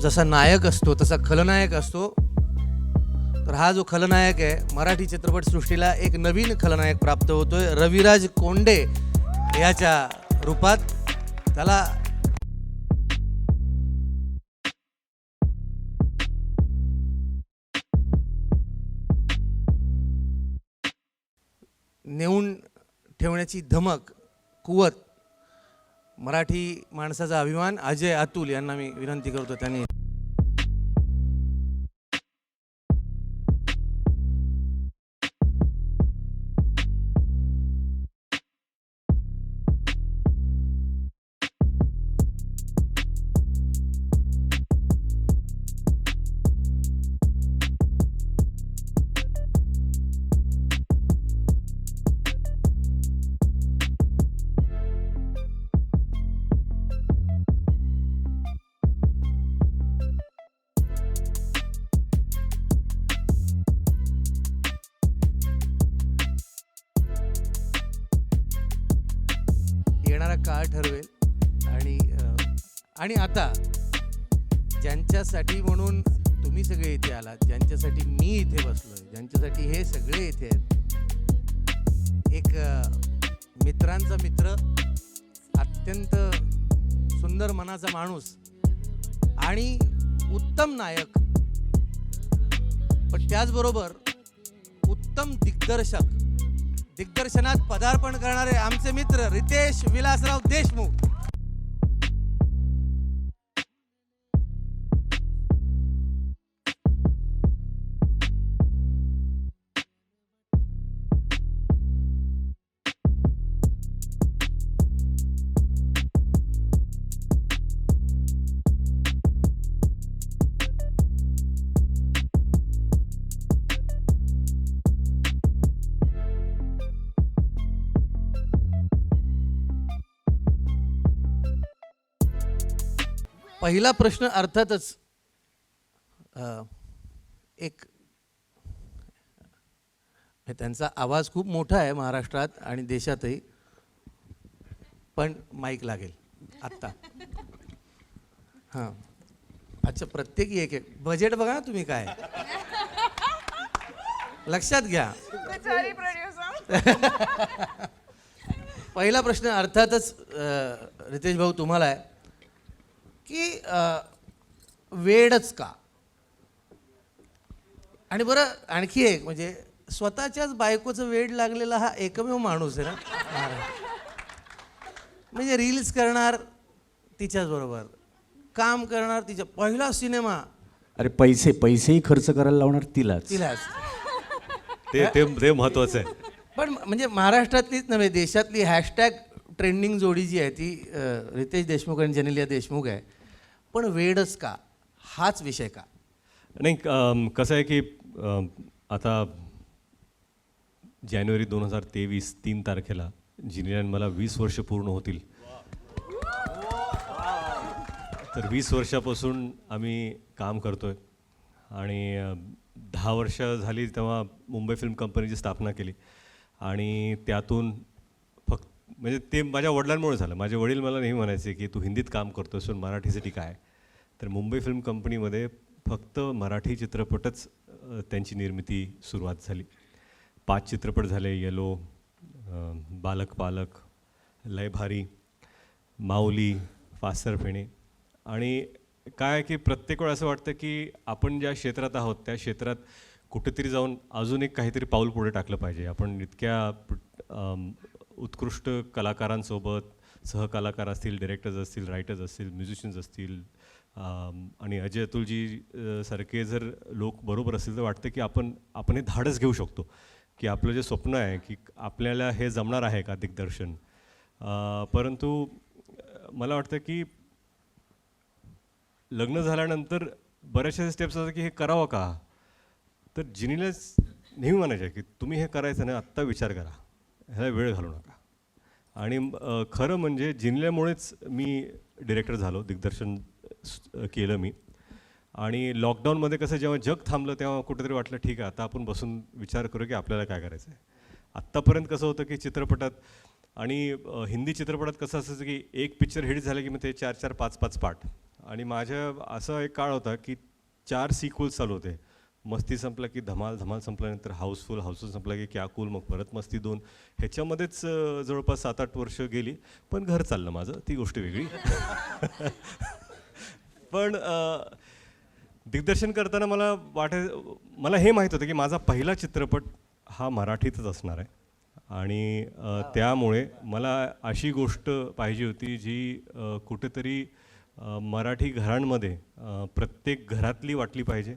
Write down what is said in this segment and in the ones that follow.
जसा नायक असतो तसा खलनायक असतो. तर हा जो खलनायक आहे मराठी चित्रपटसृष्टीला एक नवीन खलनायक प्राप्त होतोय रविराज कोंडे याच्या रूपात. त्याला नेऊन ठेवण्याची धमक, कुवत, मराठी माणसाचा अभिमान अजय अतुल यांना मी विनंती करतो त्यांनी. येणारा काळ ठरवेल. आणि आता ज्यांच्यासाठी म्हणून तुम्ही सगळे इथे आलात, ज्यांच्यासाठी मी इथे बसलोय, ज्यांच्यासाठी हे सगळे इथे आहेत, एक मित्रांचा मित्र, अत्यंत सुंदर मनाचा माणूस आणि उत्तम नायक, पण त्याचबरोबर उत्तम दिग्दर्शक, दिग्दर्शनात पदार्पण करणारे आमचे मित्र रितेश विलासराव देशमुख. पहिला प्रश्न अर्थातच एक त्यांचा आवाज खूप मोठा आहे महाराष्ट्रात आणि देशातही, पण माईक लागेल आत्ता. हां, अच्छा, प्रत्येकी एक एक. बजेट बघा ना तुम्ही काय लक्षात घ्या. पहिला प्रश्न अर्थातच रितेश भाऊ तुम्हाला आहे की वेडच का? आणि बरं आणखी एक म्हणजे स्वतःच्याच बायकोचं वेड लागलेला हा एकमेव माणूस आहे ना. म्हणजे रील्स करणार तिच्याच बरोबर, काम करणार तिच्या, पहिला सिनेमा, अरे पैसेही खर्च करायला लावणार तिलाच. ते महत्वाचं आहे. पण म्हणजे महाराष्ट्रातलीच नव्हे देशातली हॅशटॅग ट्रेंडिंग जोडी जी आहे ती रितेश देशमुख आणि जेनेलिया देशमुख आहे. पण वेडच का हाच विषय का? नाही, कसं आहे की आता जानेवारी 2023 3 तारखेला जिनियान मला 20 वर्ष पूर्ण होतील. तर 20 वर्षापासून आम्ही काम करतोय आणि 10 वर्ष झाली तेव्हा मुंबई फिल्म कंपनीची स्थापना केली आणि त्यातून फक्त म्हणजे ते माझ्या वडिलांमुळे झालं. माझे वडील मला नेहमी म्हणायचे की तू हिंदीत काम करतोस पण मराठीसाठी काय? तर मुंबई फिल्म कंपनीमध्ये फक्त मराठी चित्रपटच त्यांची निर्मिती सुरुवात झाली. 5 चित्रपट झाले, येलो, बालक पालक, लय भारी, माऊली, फासर फेणे. आणि काय की प्रत्येक वेळा असं वाटतं की आपण ज्या क्षेत्रात आहोत त्या क्षेत्रात कुठेतरी जाऊन अजून एक काहीतरी पाऊल पुढे टाकलं पाहिजे. आपण इतक्या उत्कृष्ट कलाकारांसोबत, सहकलाकार असतील, डिरेक्टर्स असतील, रायटर्स असतील, म्युझिशियन्स असतील आणि अजय अतुलजी सारखे जर लोक बरोबर असतील तर वाटतं की आपण हे धाडस घेऊ शकतो की आपलं जे स्वप्न आहे की आपल्याला हे जमणार आहे का दिग्दर्शन. परंतु मला वाटतं की लग्न झाल्यानंतर बऱ्याचशा स्टेप्स असतात की हे करावं का. तर जिनीलाच नेहमी म्हणायचं की तुम्ही हे करायचं ना आत्ता विचार करा, ह्याला वेळ घालू नका. आणि खरं म्हणजे जिनील्यामुळेच मी डिरेक्टर झालो, दिग्दर्शन केलं मी. आणि लॉकडाऊनमध्ये कसं जेव्हा जग थांबलं तेव्हा कुठेतरी वाटलं ठीक आहे आता आपण बसून विचार करू की आपल्याला काय करायचं आहे. आत्तापर्यंत कसं होतं की चित्रपटात आणि हिंदी चित्रपटात कसं असायचं की एक पिक्चर हिट झालं की मग ते 4-4, 5-5 पार्ट आणि माझ्या असा एक काळ होता की 4 सिक्वल्स चालू होते. मस्ती संपला की धमाल, धमाल संपल्यानंतर हाऊसफुल, हाऊसफुल संपला की क्या कूल, मग परत मस्ती 2. ह्याच्यामध्येच जवळपास 7-8 वर्ष गेली. पण घर चाललं माझं, ती गोष्ट वेगळी. पण दिग्दर्शन करताना मला हे माहीत होतं की माझा पहिला चित्रपट हा मराठीतच असणार आहे. आणि त्यामुळे मला अशी गोष्ट पाहिजे होती जी कुठेतरी मराठी घरांमध्ये प्रत्येक घरातली वाटली पाहिजे.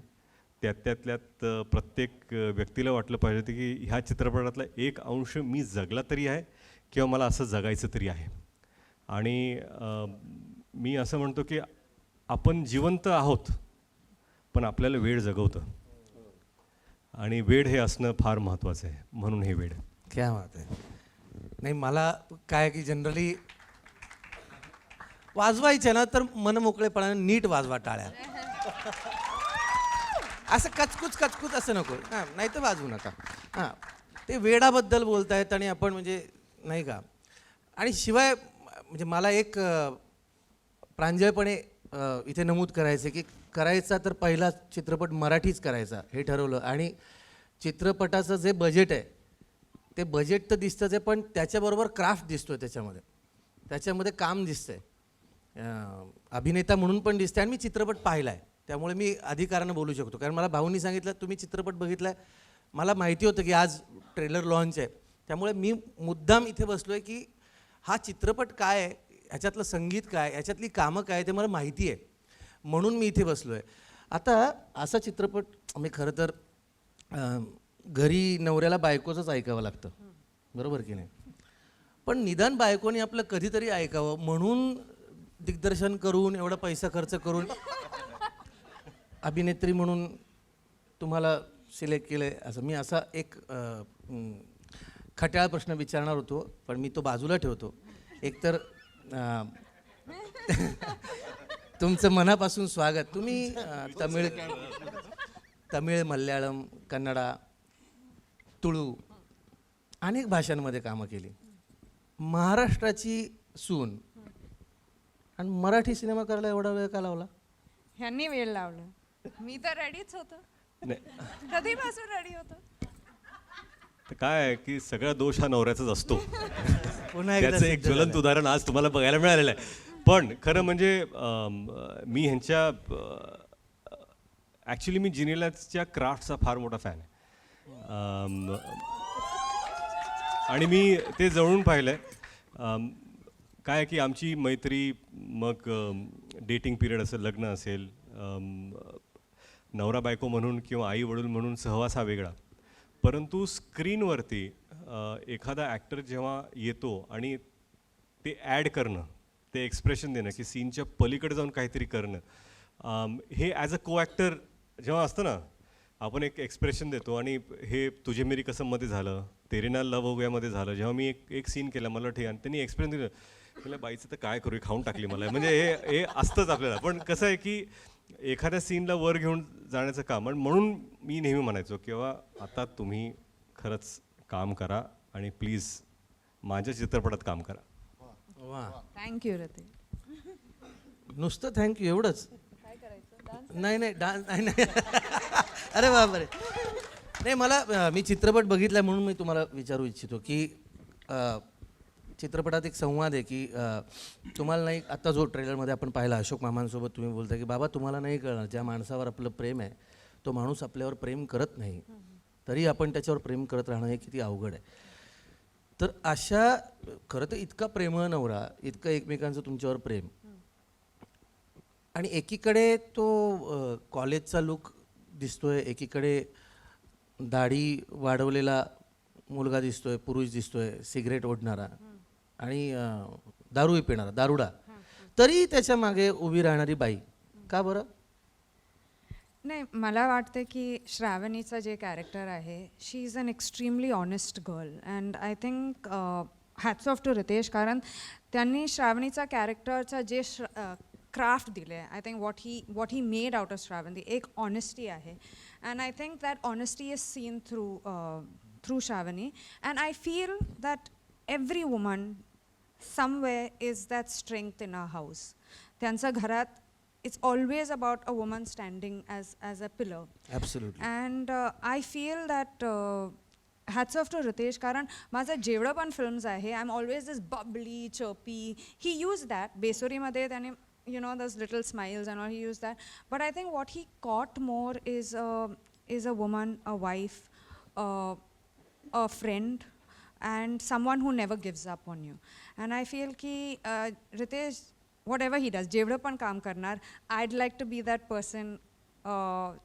त्यातल्यात प्रत्येक व्यक्तीला वाटलं पाहिजे होतं की ह्या चित्रपटातला एक अंश मी जगला तरी आहे किंवा मला असं जगायचं तरी आहे. आणि मी असं म्हणतो की आपण जिवंत आहोत, पण आपल्याला वेळ जगवतं. आणि वेळ हे असणं फार महत्त्वाचं आहे, म्हणून हे वेळ. क्या बात आहे. नाही मला काय आहे की जनरली वाजवायचे ना तर मनमोकळेपणाने नीट वाजवा टाळ्या. असं कचकूच असं नको. हां, नाही तर वाजवू नका. हां, ते वेडाबद्दल बोलतायत आणि आपण म्हणजे नाही का. आणि शिवाय म्हणजे मला एक प्रांजळपणे इथे नमूद करायचं की करायचा तर पहिला चित्रपट मराठीच करायचा हे ठरवलं. आणि चित्रपटाचं जे बजेट आहे ते बजेट तर दिसतंच आहे, पण त्याच्याबरोबर क्राफ्ट दिसतोय त्याच्यामध्ये काम दिसतंय. अभिनेता म्हणून पण दिसतंय. आणि मी चित्रपट पाहिला आहे त्यामुळे मी अधिकारानं बोलू शकतो, कारण मला भाऊंनी सांगितलं तुम्ही चित्रपट बघितला आहे. मला माहिती होतं की आज ट्रेलर लॉन्च आहे, त्यामुळे मी मुद्दाम इथे बसलो आहे की हा चित्रपट काय आहे, ह्याच्यातलं संगीत काय, ह्याच्यातली कामं काय ते मला माहिती आहे, म्हणून मी इथे बसलो आहे. आता असा चित्रपट मी खरं तर घरी नवऱ्याला बायकोचंच ऐकावं लागतं, बरोबर की नाही. पण निदान बायकोने आपलं कधीतरी ऐकावं म्हणून दिग्दर्शन करून एवढा पैसा खर्च करून अभिनेत्री म्हणून तुम्हाला सिलेक्ट केलं आहे. असं मी असा एक खट्याळ प्रश्न विचारणार होतो, पण मी तो बाजूला ठेवतो. एकतर तुमचं मनापासून स्वागत. तुम्ही तमिळ, मल्याळम, कन्नडा, तुळू अनेक भाषांमध्ये कामं केली. महाराष्ट्राची सून आणि मराठी सिनेमा करायला एवढा वेळ का लावला? ह्यांनी वेळ लावला. मी तर रेडीच होतो, कधीपासून रेडी होतो. तर काय आहे की सगळा दोष हा नवऱ्याचाच असतो. पुन्हा एकदा त्याचं एक सिद्ध ज्वलंत झालं. उदाहरण आज तुम्हाला बघायला मिळालेलं आहे. पण खरं म्हणजे मी ह्यांच्या ॲक्च्युली मी जिनेलाच्या क्राफ्टचा फार मोठा फॅन आहे. आणि मी ते जवळून पाहिलं आहे. काय की आमची मैत्री, मग डेटिंग पिरियड असेल, लग्न असेल, नवरा बायको म्हणून किंवा आई वडील म्हणून सहवास हा वेगळा. परंतु स्क्रीनवरती एखादा ॲक्टर जेव्हा येतो आणि ते ॲड करणं, ते एक्सप्रेशन देणं की सीनच्या पलीकडे जाऊन काहीतरी करणं, हे ॲज अ को ॲक्टर जेव्हा असतं ना, आपण एक एक्सप्रेशन देतो. आणि हे तुझे मेरी कसममध्ये झालं, तेरे नाल लव हो गयामध्ये झालं. जेव्हा मी एक सीन केला मला ठीक, आणि त्यांनी एक्सप्रेशन दिलं, मला बाईचं तर काय करू, खाऊन टाकली मला. म्हणजे हे असतंच आपल्याला. पण कसं आहे की एखाद्या सीनला वर घेऊन जाण्याचं काम. आणि म्हणून मी नेहमी म्हणायचो किंवा आता तुम्ही खरंच काम करा आणि प्लीज माझ्या चित्रपटात काम करा. वा, थँक्यू रते. नुसतं थँक्यू एवढंच? काय करायचं? नाही डान्स नाही. अरे बापरे. नाही मला मी चित्रपट बघितला म्हणून मी तुम्हाला विचारू इच्छितो की चित्रपटात एक संवाद आहे की तुम्हाला नाही, आता जो ट्रेलरमध्ये आपण पाहिला अशोक मामांसोबत तुम्ही बोलता की बाबा तुम्हाला नाही कळणार, ज्या माणसावर आपलं प्रेम आहे तो माणूस आपल्यावर प्रेम करत नाही, तरी आपण त्याच्यावर प्रेम करत राहणं हे किती अवघड आहे. तर अशा खरं तर इतका प्रेमळ नवरा, इतकं एकमेकांचं तुमच्यावर प्रेम, आणि एकीकडे तो कॉलेजचा लुक दिसतोय, एकीकडे दाढी वाढवलेला मुलगा दिसतोय, पुरुष दिसतोय, सिगरेट ओढणारा आणि दारूही पिणारा, दारुडा, तरी त्याच्या मागे उभी राहणारी बाई. का बरं? नाही, मला वाटतं की श्रावणीचं जे कॅरेक्टर आहे, she is an extremely honest girl. And I think hats off to Ritesh, कारण त्यांनी श्रावणीचा कॅरेक्टरचा जे क्राफ्ट दिले आहे, I think what he made out of Shravani, एक ऑनेस्टी आहे. And I think that honesty is seen through Shravani. And I feel that every woman somewhere is that strength in our house. त्यांचं घरात it's always about a woman standing as a pillar. Absolutely. And I feel that hats off to Ritesh, कारण माझं जेवढं पण films आहे, I'm always this bubbly, chirpy. He used that. बेसुरीमध्ये त्याने, you know, those little smiles and all, he used that. But I think what he caught more is a woman, a wife, a friend, and someone who never gives up on you. And I feel ki Ritesh, whatever he does, जेवढं पण काम करणार, I'd like to be that person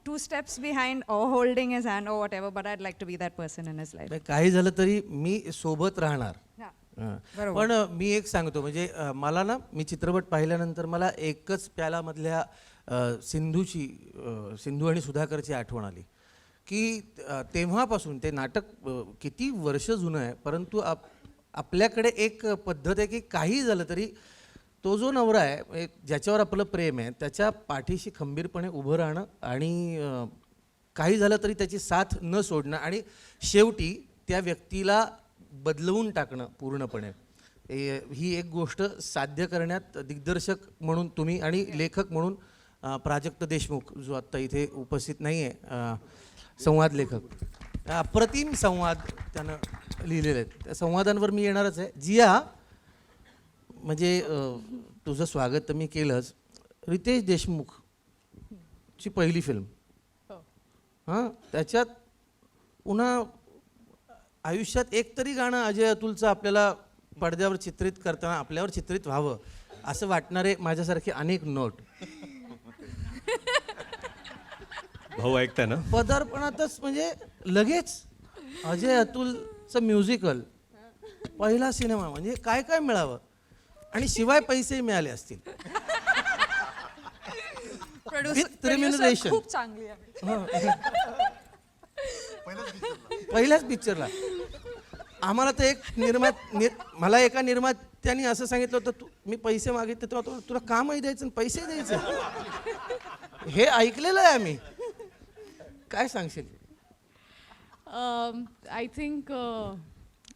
2 steps behind or holding his hand or whatever, but I'd like to be that person in his life. नाही, काही झालं तरी मी सोबत राहणार. Yeah. हां. बरोबर. पण मी एक सांगतो, म्हणजे मला ना, मी चित्रपट पाहिल्यानंतर मला एकच प्यालामधल्या सिंधू आणि सुधाकरची आठवण आली की तेव्हापासून ते नाटक किती वर्ष जुनं आहे, परंतु आपल्याकडे एक पद्धत आहे की काही झालं तरी तो जो नवरा आहे, ज्याच्यावर आपलं प्रेम आहे, त्याच्या पाठीशी खंबीरपणे उभं राहणं आणि काही झालं तरी त्याची साथ न सोडणं आणि शेवटी त्या व्यक्तीला बदलवून टाकणं पूर्णपणे. ही एक गोष्ट साध्य करण्यात दिग्दर्शक म्हणून तुम्ही आणि लेखक म्हणून प्राजक्त देशमुख, जो आत्ता इथे उपस्थित नाही आहे, संवाद लेखक, अप्रतिम संवाद त्यानं लिहिलेले आहेत. त्या संवादांवर मी येणारच आहे. जिया, म्हणजे तुझं स्वागत तर मी केलंच. रितेश देशमुखची पहिली फिल्म, हां, त्याच्यात पुन्हा आयुष्यात एक तरी गाणं अजय अतुलचं आपल्याला पडद्यावर चित्रित करताना आपल्यावर चित्रित व्हावं असं वाटणारे माझ्यासारखे अनेक नोट भाऊ ऐकताय ना? पदार्पणातच म्हणजे लगेच अजय अतुलचं म्युझिकल, पहिला सिनेमा, म्हणजे काय काय मिळावं आणि शिवाय पैसे मिळाले असतील. With remuneration. खूप चांगली आहे. पहिल्याच पिक्चरला आम्हाला तर एक मला एका निर्मात्याने असं सांगितलं होतं, मी पैसे मागितले तेव्हा तुला कामही द्यायचं आणि पैसे द्यायचे. हे ऐकलेलं आहे आम्ही. काय सांगशील? I think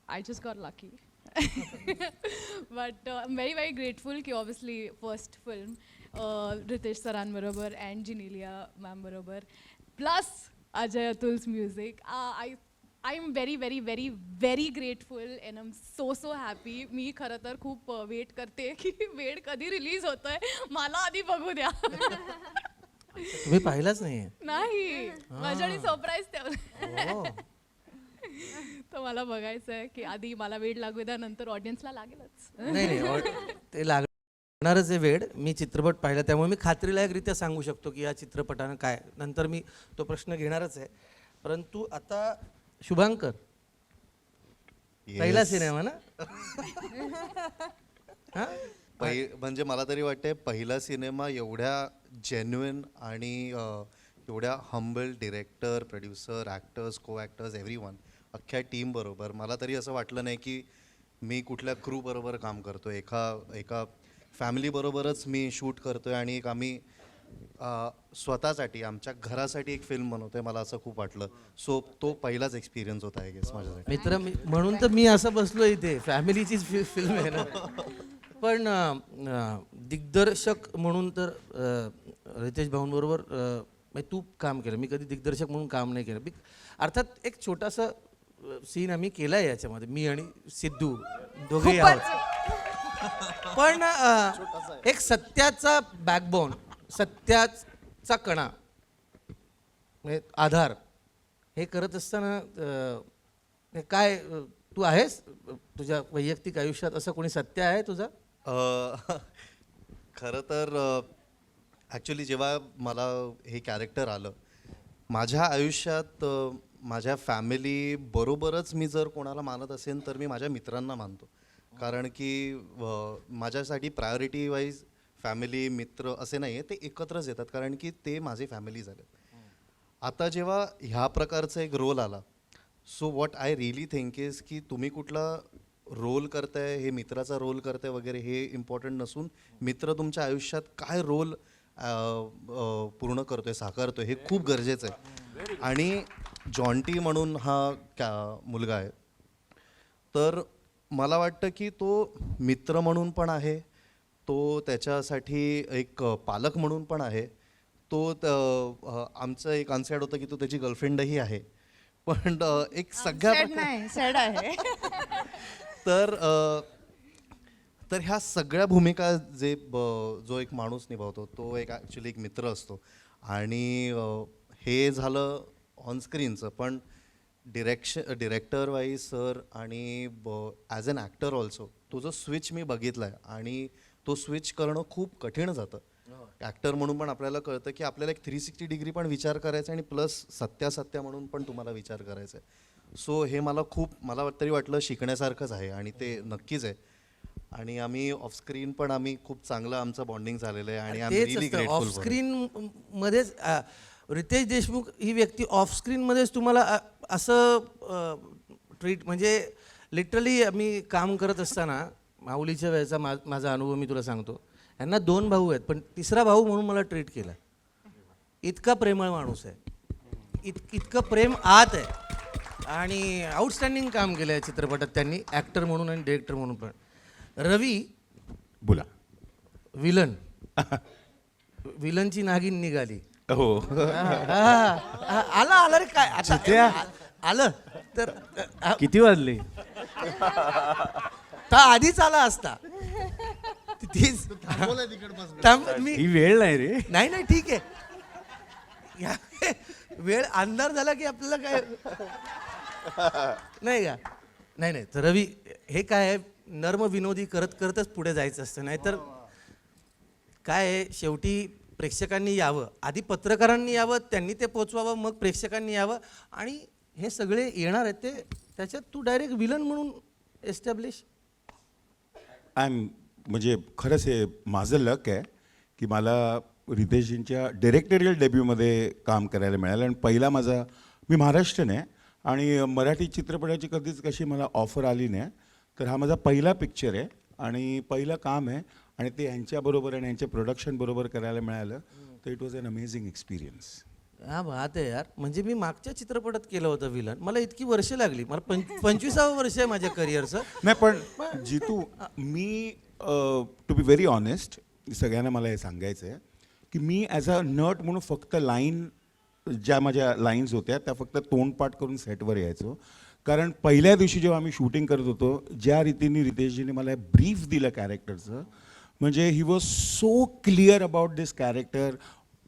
I just got lucky. But I'm very, very grateful ki obviously first film Ritesh Saran barobar and Genelia ma'am barobar plus Ajay Atul's music. I'm very, very, very, very grateful and I'm so happy. मी खरं तर खूप weight करते की वेळ कधी release होतोय, मला आधी बघू द्या. तुम्ही पाहिलाच नाहीये? नाही, माझ्याने सरप्राईज ठेवलं. तर मला बघायचं आहे की आधी मला वेळ लागू द्या, नंतर ऑडियन्सला लागेलच. नाही, ते लागणारच आहे वेळ. मी चित्रपट पाहिला त्यामुळे मी खात्रीलायकरित्या सांगू शकतो की या चित्रपटानं काय. नंतर मी तो प्रश्न घेणारच आहे. परंतु आता शुभांकर, पहिला सिनेमा ना? म्हणजे मला तरी वाटते पहिला सिनेमा एवढ्या जेन्युइन आणि एवढ्या हंबल डिरेक्टर, प्रोड्युसर, ॲक्टर्स, को ॲक्टर्स, एव्हरीवन, अख्ख्या टीम बरोबर मला तरी असं वाटलं नाही की मी कुठल्या क्रू बरोबर काम करतो. एका फॅमिली बरोबरच मी शूट करतोय आणि एक आम्ही स्वतःसाठी, आमच्या घरासाठी एक फिल्म बनवतोय, मला असं खूप वाटलं. सो तो पहिलाच एक्सपिरियन्स होता आय गेस माझ्यासाठी. मित्र, म्हणून तर मी असं बसलो इथे. फॅमिलीचीच फिल्म आहे ना. पण दिग्दर्शक म्हणून तर रितेश भाऊंबरोबर तू काम केलं, मी कधी दिग्दर्शक म्हणून काम नाही केलं. अर्थात एक छोटासा सीन आम्ही केला आहे याच्यामध्ये, मी आणि सिद्धू दोघेही आहोत. पण एक सत्याचा बॅकबोन, सत्याचा कणा, म्हणजे आधार, हे करत असताना काय तू आहेस तुझ्या वैयक्तिक आयुष्यात असं कोणी सत्य आहे तुझा? खरं तर ॲक्च्युली जेव्हा मला हे कॅरेक्टर आलं माझ्या आयुष्यात, माझ्या फॅमिली बरोबरच मी जर कोणाला मानत असेल तर मी माझ्या मित्रांना मानतो. कारण की माझ्यासाठी प्रायोरिटी वाईज फॅमिली, मित्र असे नाही आहे, ते एकत्रच येतात कारण की ते माझे फॅमिली झाले. आता जेव्हा ह्या प्रकारचा एक रोल आला, so what I really think is की तुम्ही कुठला रोल करताय, हे मित्राचा रोल करताय वगैरे हे इम्पॉर्टंट नसून मित्र तुमच्या आयुष्यात काय रोल पूर्ण करतोय, साकारतोय, हे खूप गरजेचं आहे. आणि जॉन्टी म्हणून हा मुलगा आहे, तर मला वाटतं की तो मित्र म्हणून पण आहे, तो त्याच्यासाठी एक पालक म्हणून पण आहे. तो आमचं एक अनसेड होतं की तो त्याची गर्लफ्रेंडही आहे. पण एक सगळ्या Sad नाही सॅड आहे. तर ह्या सगळ्या भूमिका जो एक माणूस निभावतो तो एक ॲक्च्युली एक मित्र असतो. आणि हे झालं ऑनस्क्रीनचं, पण डिरेक्टर वाईज सर आणि ॲज अन ॲक्टर ऑल्सो तो जो स्विच मी बघितला आहे आणि तो स्विच करणं खूप कठीण जातं. ॲक्टर म्हणून पण आपल्याला कळतं की आपल्याला एक 360 डिग्री पण विचार करायचा आणि प्लस सत्या म्हणून पण तुम्हाला विचार करायचा आहे. सो हे मला तरी वाटलं शिकण्यासारखंच आहे आणि ते नक्कीच आहे. आणि आम्ही ऑफस्क्रीन पण आम्ही खूप चांगलं आमचं बॉन्डिंग झालेलं आहे आणि आम्ही तेच रिअली असतं ग्रेटफुल. ऑफ स्क्रीन मध्येच रितेश देशमुख ही व्यक्ती ऑफ स्क्रीन मध्येच तुम्हाला असं ट्रीट, म्हणजे लिटरली आम्ही काम करत असताना माऊलीच्या वेळेचा माझा अनुभव मी तुला सांगतो. यांना 2 भाऊ आहेत, पण तिसरा भाऊ म्हणून मला ट्रीट केला. इतका प्रेमळ माणूस आहे, इतकं प्रेम आत आहे आणि आउटस्टँडिंग काम केलं आहे चित्रपटात त्यांनी, ॲक्टर म्हणून आणि डिरेक्टर म्हणून पण. रवी बोला. विलन विलनची नागिन निघाली. हो. आला रे काय आता आलं तर किती वाजले? आधीच आला असता. तीच मी ही वेळ नाही रे. नाही ठीक आहे. वेळ अंधार झाला की आपल्याला काय नाही का. नाही तर रवी हे काय आहे, नर्म विनोदी करतच पुढे जायचं असतं. नाहीतर काय आहे, शेवटी प्रेक्षकांनी यावं, आधी पत्रकारांनी यावं, त्यांनी ते पोचवावं, मग प्रेक्षकांनी यावं आणि हे सगळे येणार आहेत ते त्याच्यात तू डायरेक्ट विलन म्हणून एस्टॅब्लिश. म्हणजे खरंच हे माझं लक आहे की मला रितेशजींच्या डिरेक्टोरियल डेब्यूमध्ये काम करायला मिळालं. आणि पहिला मी महाराष्ट्रीयन आहे आणि मराठी चित्रपटाची कधीच कशी मला ऑफर आली नाही. तर हा माझा पहिला पिक्चर आहे आणि पहिलं काम आहे आणि ते यांच्याबरोबर आणि यांच्या प्रोडक्शन बरोबर करायला मिळालं. तर it was an amazing experience. हा बात आहे यार. म्हणजे मी मागच्या चित्रपटात केलं होतं विलन, मला इतकी वर्ष लागली. मला 25वं वर्ष आहे माझ्या करिअरचं. नाही पण जितू, मी टू बी व्हेरी ऑनेस्ट सगळ्यांना मला हे सांगायचं आहे की मी ॲज अ नट म्हणून फक्त ज्या माझ्या लाईन्स होत्या त्या फक्त तोंडपाठ करून सेटवर यायचो. कारण पहिल्या दिवशी जेव्हा आम्ही शूटिंग करत होतो, ज्या रीतीने रितेशजीने मला ब्रीफ दिलं कॅरेक्टरचं, म्हणजे he was so clear about this character.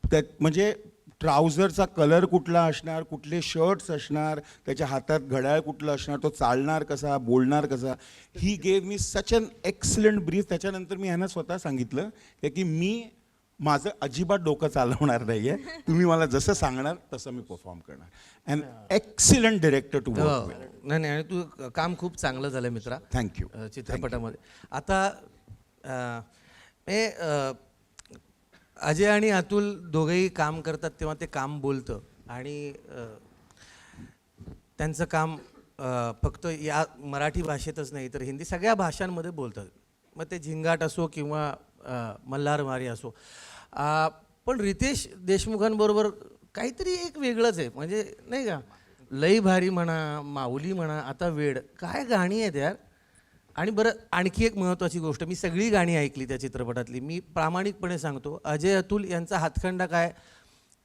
त्यात म्हणजे ट्राउझरचा कलर कुठला असणार, कुठले शर्ट्स असणार, त्याच्या हातात घड्याळ कुठलं असणार, तो चालणार कसा, बोलणार कसा. He gave me such an excellent brief. त्याच्यानंतर मी ह्यांना स्वतः सांगितलं की मी माझं अजिबात डोकं चालवणार नाही आहे, तुम्ही मला जसं सांगणार तसं मी परफॉर्म करणार. And excellent director to work with. नाही आणि तू काम खूप चांगलं झालं मित्रा थँक्यू. चित्रपटामध्ये. आता अजय आणि अतुल दोघंही काम करतात तेव्हा ते काम बोलतं आणि त्यांचं काम फक्त या मराठी भाषेतच नाही तर हिंदी सगळ्या भाषांमध्ये बोलतात. मग ते झिंगाट असो किंवा मल्हारमारी असो. पण रितेश देशमुखांबरोबर काहीतरी एक वेगळंच आहे, म्हणजे नाही का. लई भारी म्हणा, माऊली म्हणा, आता वेड, काय गाणी आहेत यार. आणि बरं आणखी एक महत्त्वाची गोष्ट, मी सगळी गाणी ऐकली त्या चित्रपटातली. मी प्रामाणिकपणे सांगतो, अजय अतुल यांचा हातखंडा काय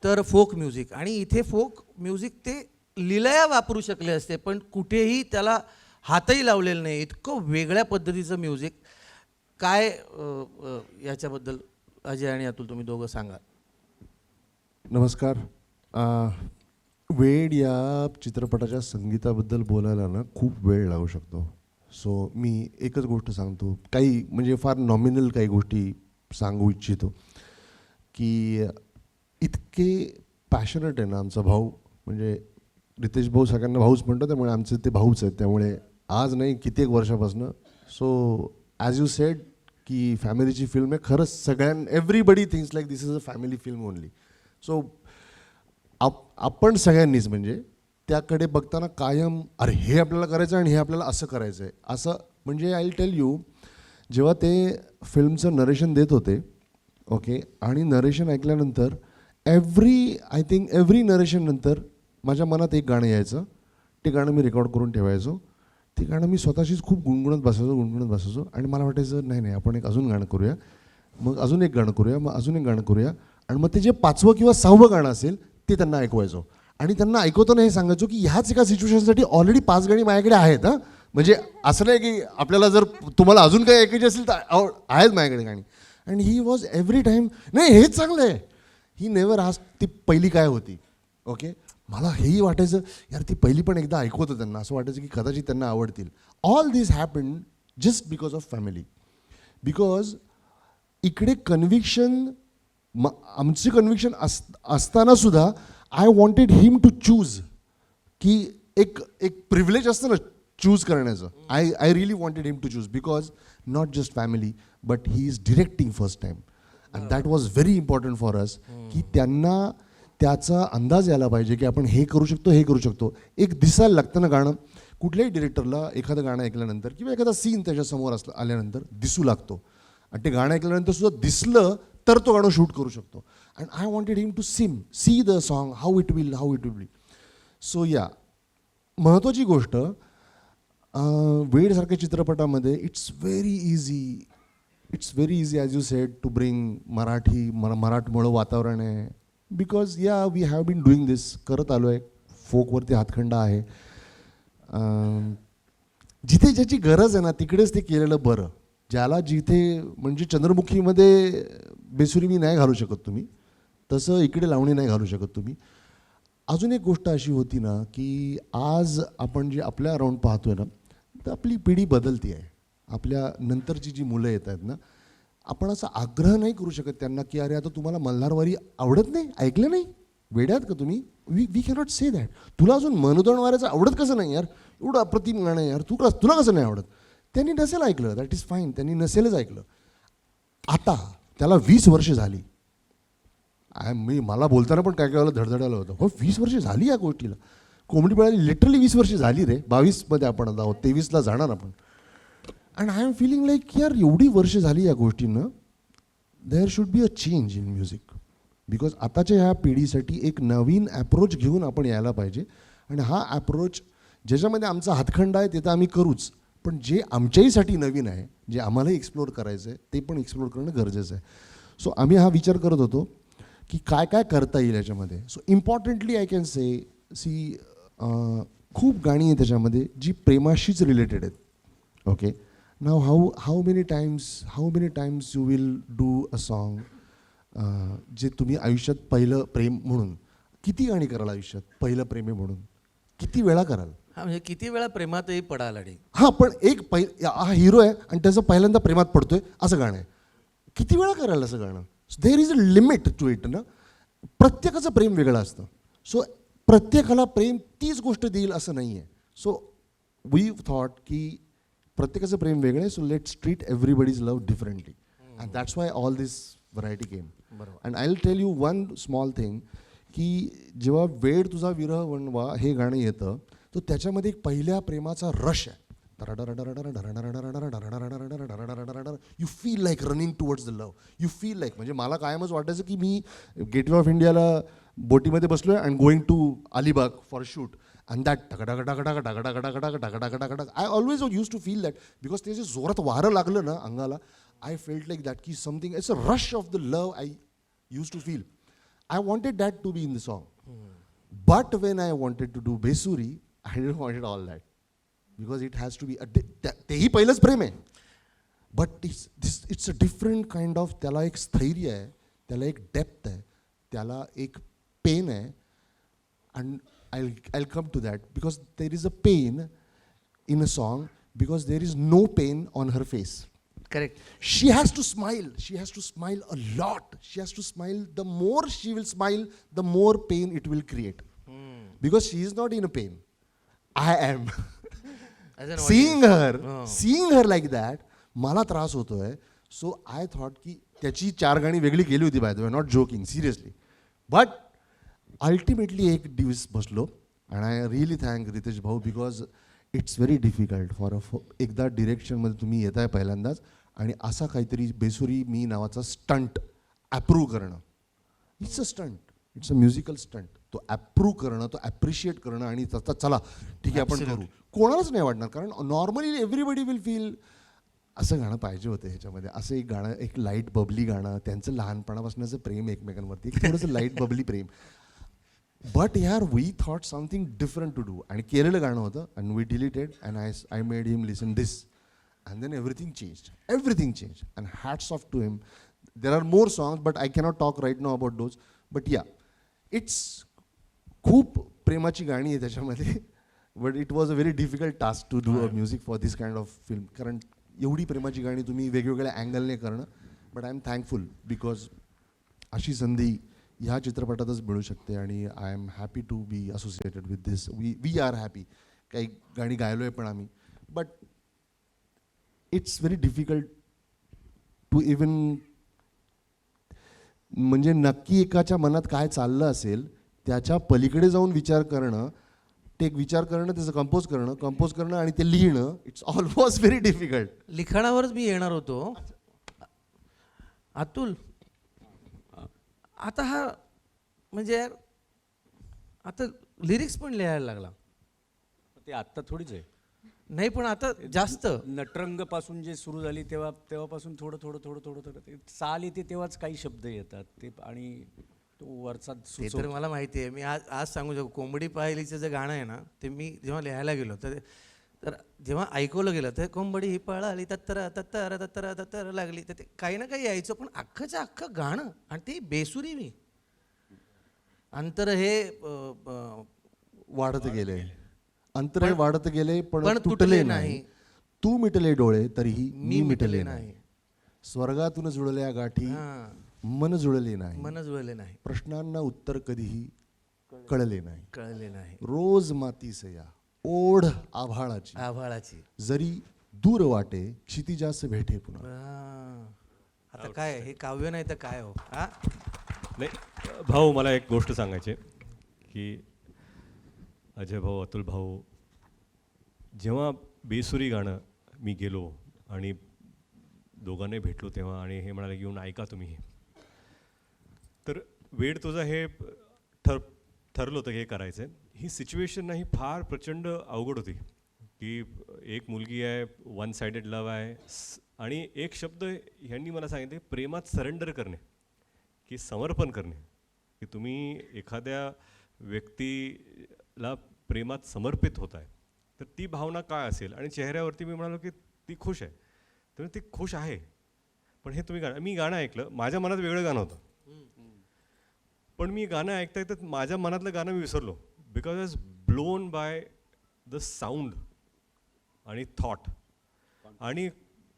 तर फोक म्युझिक. आणि इथे फोक म्युझिक ते लिलया वापरू शकले असते, पण कुठेही त्याला हातही लावलेला नाही. इतकं वेगळ्या पद्धतीचं म्युझिक. काय याच्याबद्दल अजय आणि अतुल तुम्ही दोघं सांगा. नमस्कार. वेड या चित्रपटाच्या संगीताबद्दल बोलायला ना खूप वेळ लागू शकतो. सो मी एकच गोष्ट सांगतो, काही म्हणजे फार नॉमिनल काही गोष्टी सांगू इच्छितो की इतके पॅशनेट आहे ना आमचा भाऊ. म्हणजे रितेश भाऊ सगळ्यांना भाऊच म्हणतो, त्यामुळे आमचे ते भाऊच आहेत. त्यामुळे आज नाही कित्येक वर्षापासून. सो ॲज यू सेड की फॅमिलीची फिल्म आहे. खरंच everybody thinks like this is a family film only. So आपण सगळ्यांनीच म्हणजे त्याकडे बघताना कायम अरे हे आपल्याला करायचं आणि हे आपल्याला असं करायचं आहे असं. म्हणजे आय विल टेल यू, जेव्हा ते फिल्मचं नरेशन देत होते ओके, आणि नरेशन ऐकल्यानंतर आय थिंक एव्हरी नरेशन नंतर माझ्या मनात एक गाणं यायचं. ते गाणं मी रेकॉर्ड करून ठेवायचो. ते गाणं मी स्वतःशीच खूप गुणगुणत बसायचो आणि मला वाटायचं नाही आपण एक अजून गाणं करूया. मग अजून एक गाणं करूया, मग अजून एक गाणं करूया, आणि मग ते जे 5वं किंवा 6वं गाणं असेल ते त्यांना ऐकवायचो. आणि त्यांना ऐकवताना हे सांगायचो की ह्याच एका सिच्युएशनसाठी ऑलरेडी 5 गाणी माझ्याकडे आहेत हां. म्हणजे असं नाही की आपल्याला जर तुम्हाला अजून काही ऐकायची असेल तर आहेत माझ्याकडे गाणी. And he was every time नाही हेच चांगलं आहे. ही नेवर आज ती पहिली काय होती. ओके, मला हेही वाटायचं यार ती पहिली पण एकदा ऐकवतं त्यांना, असं वाटायचं की कदाचित त्यांना आवडतील. All this happen just because of family. Because इकडे कन्व्हिक्शन आमची कन्व्हिक्शन असताना सुद्धा I wanted him to choose, की एक प्रिव्हिलेज असतं ना चूज करण्याचं. I really wanted him to choose because not just family but he is directing first time. And that was very important for us, की त्यांना त्याचा अंदाज यायला पाहिजे की आपण हे करू शकतो, हे करू शकतो. एक दिसायला लागतं ना गाणं. कुठल्याही डिरेक्टरला एखादं गाणं ऐकल्यानंतर किंवा एखादा सीन त्याच्यासमोर आल्यानंतर दिसू लागतो. आणि ते गाणं ऐकल्यानंतर सुद्धा दिसलं तर तो गाणं शूट करू शकतो. And I wanted him to see the song how it will be. So या महत्त्वाची गोष्ट वेडसारख्या चित्रपटामध्ये it's very easy as you said to bring मराठमोळं वातावरण आहे. बिकॉज या we have been doing this, करत आलो आहे. फोकवरती हातखंडा आहे. जिथे ज्याची गरज आहे ना तिकडेच ते केलेलं बरं. ज्याला जिथे म्हणजे चंद्रमुखीमध्ये बेसुरी मी नाही घालू शकत तुम्ही, तसं इकडे लावणी नाही घालू शकत तुम्ही. अजून एक गोष्ट अशी होती ना की आज आपण जे आपल्या अराउंड पाहतोय ना तर आपली पिढी बदलती आहे. आपल्या नंतरची जी मुलं येत आहेत ना, आपण असा आग्रह नाही करू शकत त्यांना की अरे आता तुम्हाला मल्हारवारी आवडत नाही, ऐकलं नाही, वेड्यात का तुम्ही. We cannot say that. तुला अजून मनोदणवाऱ्याचं आवडत कसं नाही यार, एवढं अप्रतिम गाणं आहे यार, तुला कसं नाही आवडत. त्यांनी नसेल ऐकलं, दॅट इज फाईन, त्यांनी नसेलच ऐकलं. आता त्याला 20 वर्ष झाली. मला बोलताना पण काय वेळेला धडधडायला होतं, हो 20 वर्ष झाली या गोष्टीला. कोंबडी पळाली लिटरली 20 वर्ष झाली रे. 22मध्ये आपण आता आहोत, 23ला जाणार आपण. And I am feeling like यार एवढी वर्ष झाली या गोष्टीनं, there should be a change in music. Because आताच्या ह्या पिढीसाठी एक नवीन ॲप्रोच घेऊन आपण यायला पाहिजे. आणि हा ॲप्रोच ज्याच्यामध्ये आमचा हातखंडा आहे ते तर आम्ही करूच, पण जे आमच्याहीसाठी नवीन आहे, जे आम्हालाही एक्सप्लोअर करायचं आहे ते पण एक्सप्लोअर करणं गरजेचं आहे. सो आम्ही हा विचार करत होतो की काय काय करता येईल याच्यामध्ये. So importantly I can see खूप गाणी आहेत त्याच्यामध्ये जी प्रेमाशीच रिलेटेड आहेत. Okay, now how many times you will do a song जे तुम्ही आयुष्यात पहिलं प्रेम म्हणून किती गाणी कराल आयुष्यात पहिलं प्रेम आहे म्हणून किती वेळा कराल. हा म्हणजे किती वेळा प्रेमातही पडायला रे. हां, पण हा हिरो आहे आणि त्याचं पहिल्यांदा प्रेमात पडतोय असं गाणं आहे. किती वेळा कराल असं गाणं. There is a limit to it ना. प्रत्येकाचं प्रेम वेगळं असतं. सो प्रत्येकाला प्रेम तीच गोष्ट देईल असं नाही आहे. सो वी थॉट की प्रत्येकाचं प्रेम वेगळं आहे. So let's treat everybody's love differently. And that's why all this variety came. And I will tell you one small thing की जेव्हा वेड तुझा विरह वणवा हे गाणं येतं तर त्याच्यामध्ये एक पहिल्या प्रेमाचा रश आहे. You feel like running towards the love. You feel like म्हणजे मला कायमच वाटायचं की मी गेटवे ऑफ इंडियाला बोटीमध्ये बसलोय and going to Alibag for shoot. And that टकटक I always use to feel that because ते जे जोरात वारं लागलं ना अंगाला, आय फेल्ट लाईक दॅट की something it's a rush of the love I use to feel. I wanted that to be in the song. But when I wanted to do Besuri, I didn't want it all that. Because it has to be, तेही पहिलंच प्रेम आहे. But it's a different kind of, त्याला एक स्थैर्य आहे, त्याला एक depth आहे, त्याला एक पेन आहे. And I'll come to that. Because there is a pain in a song because there is no pain on her face. Correct. She has to smile. She has to smile a lot. She has to smile. The more she will smile, the more pain it will create. Because she is not in a pain. I am. Seeing her like that, मला त्रास होतोय. So I thought की त्याची 4 गाणी वेगळी केली होती by the way, not joking, seriously. But ultimately एक दिवस बसलो and I really thank Ritesh भाऊ because it's very difficult for एकदा डिरेक्शनमध्ये तुम्ही येत आहे पहिल्यांदाच आणि असा काहीतरी बेसुरी मी नावाचा स्टंट ॲप्रूव्ह करणं. It's a stunt, it's a musical stunt. तो ॲप्रूव्ह करणं, तो ॲप्रिशिएट करणं आणि त्याचा चला ठीक आहे आपण करू, कोणालाच नाही वाटणार. कारण नॉर्मली एव्हरीबडी विल फील असं गाणं पाहिजे होतं ह्याच्यामध्ये. असं एक गाणं, एक लाईट बबली गाणं, त्यांचं लहानपणापासूनचं प्रेम एकमेकांवरती, एक थोडंसं लाईट बबली प्रेम. बट यार we thought something different to do, आणि केलेलं गाणं होतं, and we deleted, and I made him listen this, and then everything change, and hats off to him. There are more songs but I cannot talk right now about those, but yeah it's खूप प्रेमाची गाणी आहे त्याच्यामध्ये. But it was a very difficult task to do a music for this kind of film, कारण एवढी प्रेमाची गाणी तुम्ही वेगवेगळ्या अँगलने करणं. But I am thankful because अशी संधी ह्या चित्रपटातच मिळू शकते, आणि I am happy to be associated with this. We are happy. काही गाणी गायलो आहे पण आम्ही, but it's very difficult to even, म्हणजे नक्की एकाच्या मनात काय चाललं असेल त्याच्या पलीकडे जाऊन विचार करणं, ते विचार करणं, त्याचं कंपोज करणं आणि ते लिहिणं, इट्स ऑलमोस्ट व्हेरी डिफिकल्ट. लिखाणावरच मी येणार होतो. अतुल, आता हा म्हणजे यार आता लिरिक्स पण लिहायला लागला. ते आत्ता थोडीच आहे. नाही पण आता जास्त नटरंग पासून जे सुरू झाली तेव्हापासून थोडं ते चाल येते तेव्हाच काही शब्द येतात ते, आणि तो वरचा ते तर मला माहिती आहे. मी आज सांगू शकतो, कोंबडी पाहिलीचं जे गाणं आहे ना, ते मी जेव्हा लिहायला गेलो तर जेव्हा ऐकवलं गेलं तर कोंबडी ही पळाली तत्तर तत्तर तत्तर तत्तर लागली, तर ते काही ना काही यायचं, पण अख्खंच्या अख्खं गाणं, आणि ते बेसुरी मी अंतर हे वाढत गेले, अंतरे वाढत गेले पण तुटले नाही. तू मिटले डोळे तरीही मी मिटले नाही. स्वर्गातून जुळल्या गाठी हां, मन जुळले नाही. मन जुळले नाही, प्रश्नांना उत्तर कधीही कळले नाही. कळले नाही. रोज मातीसया ओढ आभाळाची, आभाळाची जरी दूर वाटे क्षितिजास भेटे पुन्हा. आता काय हे काव्य नाही तर काय हो. हा नाही भाऊ, मला एक गोष्ट सांगायची आहे की अजय भाऊ, अतुल भाऊ, जेव्हा बेसुरी गाणं मी गेलो आणि दोघांनाही भेटलो तेव्हा, आणि हे म्हणाले येऊन ऐका तुम्ही हे, तर वेळ तुझा हे ठरलं होतं की हे करायचं आहे. ही सिच्युएशन नाही फार प्रचंड अवघड होती की एक मुलगी आहे, वन साइडेड लव आहे, आणि एक शब्द ह्यांनी मला सांगितले, प्रेमात सरेंडर करणे, की समर्पण करणे, की तुम्ही एखाद्या व्यक्तीला प्रेमात समर्पित होत आहे, तर ती भावना काय असेल. आणि चेहऱ्यावरती मी म्हणालो की ती खुश आहे, तर ती खुश आहे. पण हे तुम्ही मी गाणं ऐकलं, माझ्या मनात वेगळं गाणं होतं, पण मी गाणं ऐकता ऐकता माझ्या मनातलं गाणं मी विसरलो, because I was blown by the sound आणि थॉट आणि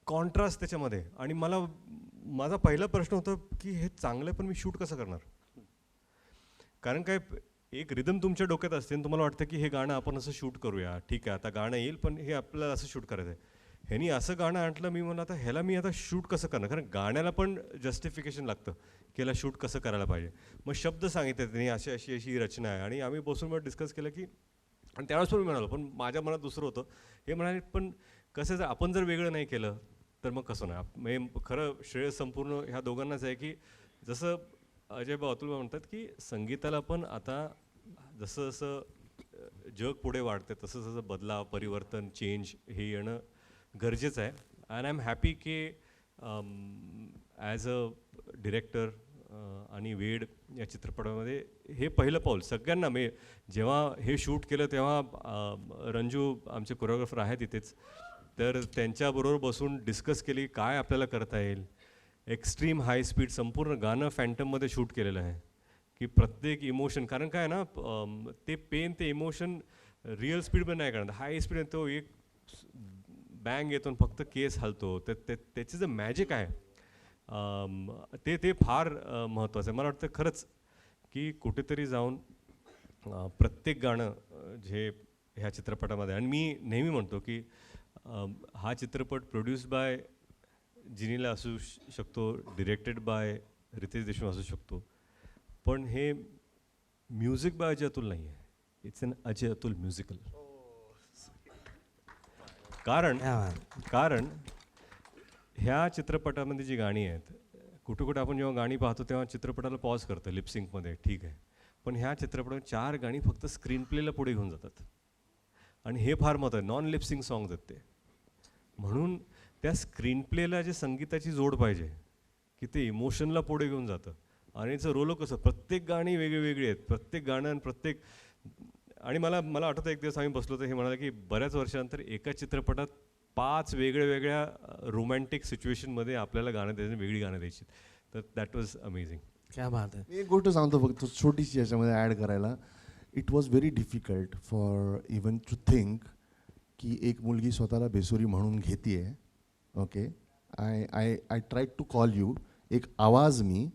कॉन्ट्रास्ट त्याच्यामध्ये. आणि माझा पहिला प्रश्न होता की हे चांगलं आहे पण मी शूट कसं करणार. कारण काय, एक रिदम तुमच्या डोक्यात असते आणि तुम्हाला वाटतं की हे गाणं आपण असं शूट करूया, ठीक आहे आता गाणं येईल पण हे आपल्याला असं शूट करायचं आहे. ह्यानी असं गाणं आणलं, मी म्हणलं आता ह्याला मी आता शूट कसं करणार, कारण गाण्याला पण जस्टिफिकेशन लागतं की ह्याला शूट कसं करायला पाहिजे. मग शब्द सांगितले त्यांनी, अशी अशी अशी रचना आहे, आणि आम्ही बसून मग डिस्कस केलं की, आणि त्यावेळेस पण मी म्हणालो, पण माझ्या मनात दुसरं होतं. हे म्हणाले पण कसं, जर आपण जर वेगळं नाही केलं तर मग कसं नाही. म्हणजे खरं श्रेय संपूर्ण ह्या दोघांनाच आहे की जसं अजय भाऊ, अतुल भाऊ म्हणतात की संगीताला पण आता जसं जसं जग पुढे वाढते तसं तसं बदलाव, परिवर्तन, चेंज हे येणं गरजेचं आहे. अँड आय एम हॅपी की ॲज अ डिरेक्टर आणि वेड या चित्रपटामध्ये हे पहिलं पाऊल सगळ्यांना. मी जेव्हा हे शूट केलं तेव्हा रंजू आमचे कोरिओग्राफर आहेत इथेच, तर त्यांच्याबरोबर बसून डिस्कस केली काय आपल्याला करता येईल. एक्स्ट्रीम हाय स्पीड संपूर्ण गाणं फॅन्टममध्ये शूट केलेलं आहे की प्रत्येक इमोशन, कारण काय ना ते पेन, ते इमोशन रिअल स्पीडमध्ये नाही करणार, हाय स्पीड तो एक बँग येतो आणि फक्त केस हलतो, त्याचं जे मॅजिक आहे ते फार महत्त्वाचं आहे. मला वाटतं खरंच की कुठेतरी जाऊन प्रत्येक गाणं जे ह्या चित्रपटामध्ये, आणि मी नेहमी म्हणतो की हा चित्रपट प्रोड्यूस बाय जिनीला असू शकतो, डिरेक्टेड बाय रितेश देशमुख असू शकतो, पण हे म्युझिक बाय अजय अतुल नाही आहे, it's an Ajay Atul musical. कारण ह्या चित्रपटामध्ये जी गाणी आहेत, कुठे कुठे आपण जेव्हा गाणी पाहतो तेव्हा चित्रपटाला पॉज करतं लिपसिंकमध्ये, ठीक आहे, पण ह्या चित्रपटात 4 गाणी फक्त स्क्रीन प्लेला पुढे घेऊन जातात, आणि हे फार महत्त्वाचं आहे. नॉन लिपसिंग सॉंग्स आहेत ते, म्हणून त्या स्क्रीन प्लेला जे संगीताची जोड पाहिजे की ते इमोशनला पुढे घेऊन जातं. आणि याचं रोल कसं, प्रत्येक गाणी वेगळी आहेत, प्रत्येक गाणं आणि प्रत्येक. आणि मला आठवतं एक दिवस आम्ही बसलो तर हे म्हणाले की बऱ्याच वर्षानंतर एका चित्रपटात 5 वेगळ्या रोमॅन्टिक सिच्युएशनमध्ये आपल्याला गाणं द्यायची, वेगळी गाणं द्यायची. तर दॅट वॉज अमेझिंग. क्या बात आहे. मी एक गोष्ट सांगतो फक्त छोटीशी याच्यामध्ये ॲड करायला. It was very difficult for even to think की एक मुलगी स्वतःला बेसुरी म्हणून घेते आहे. Okay, I try to call you. एक आवाज मी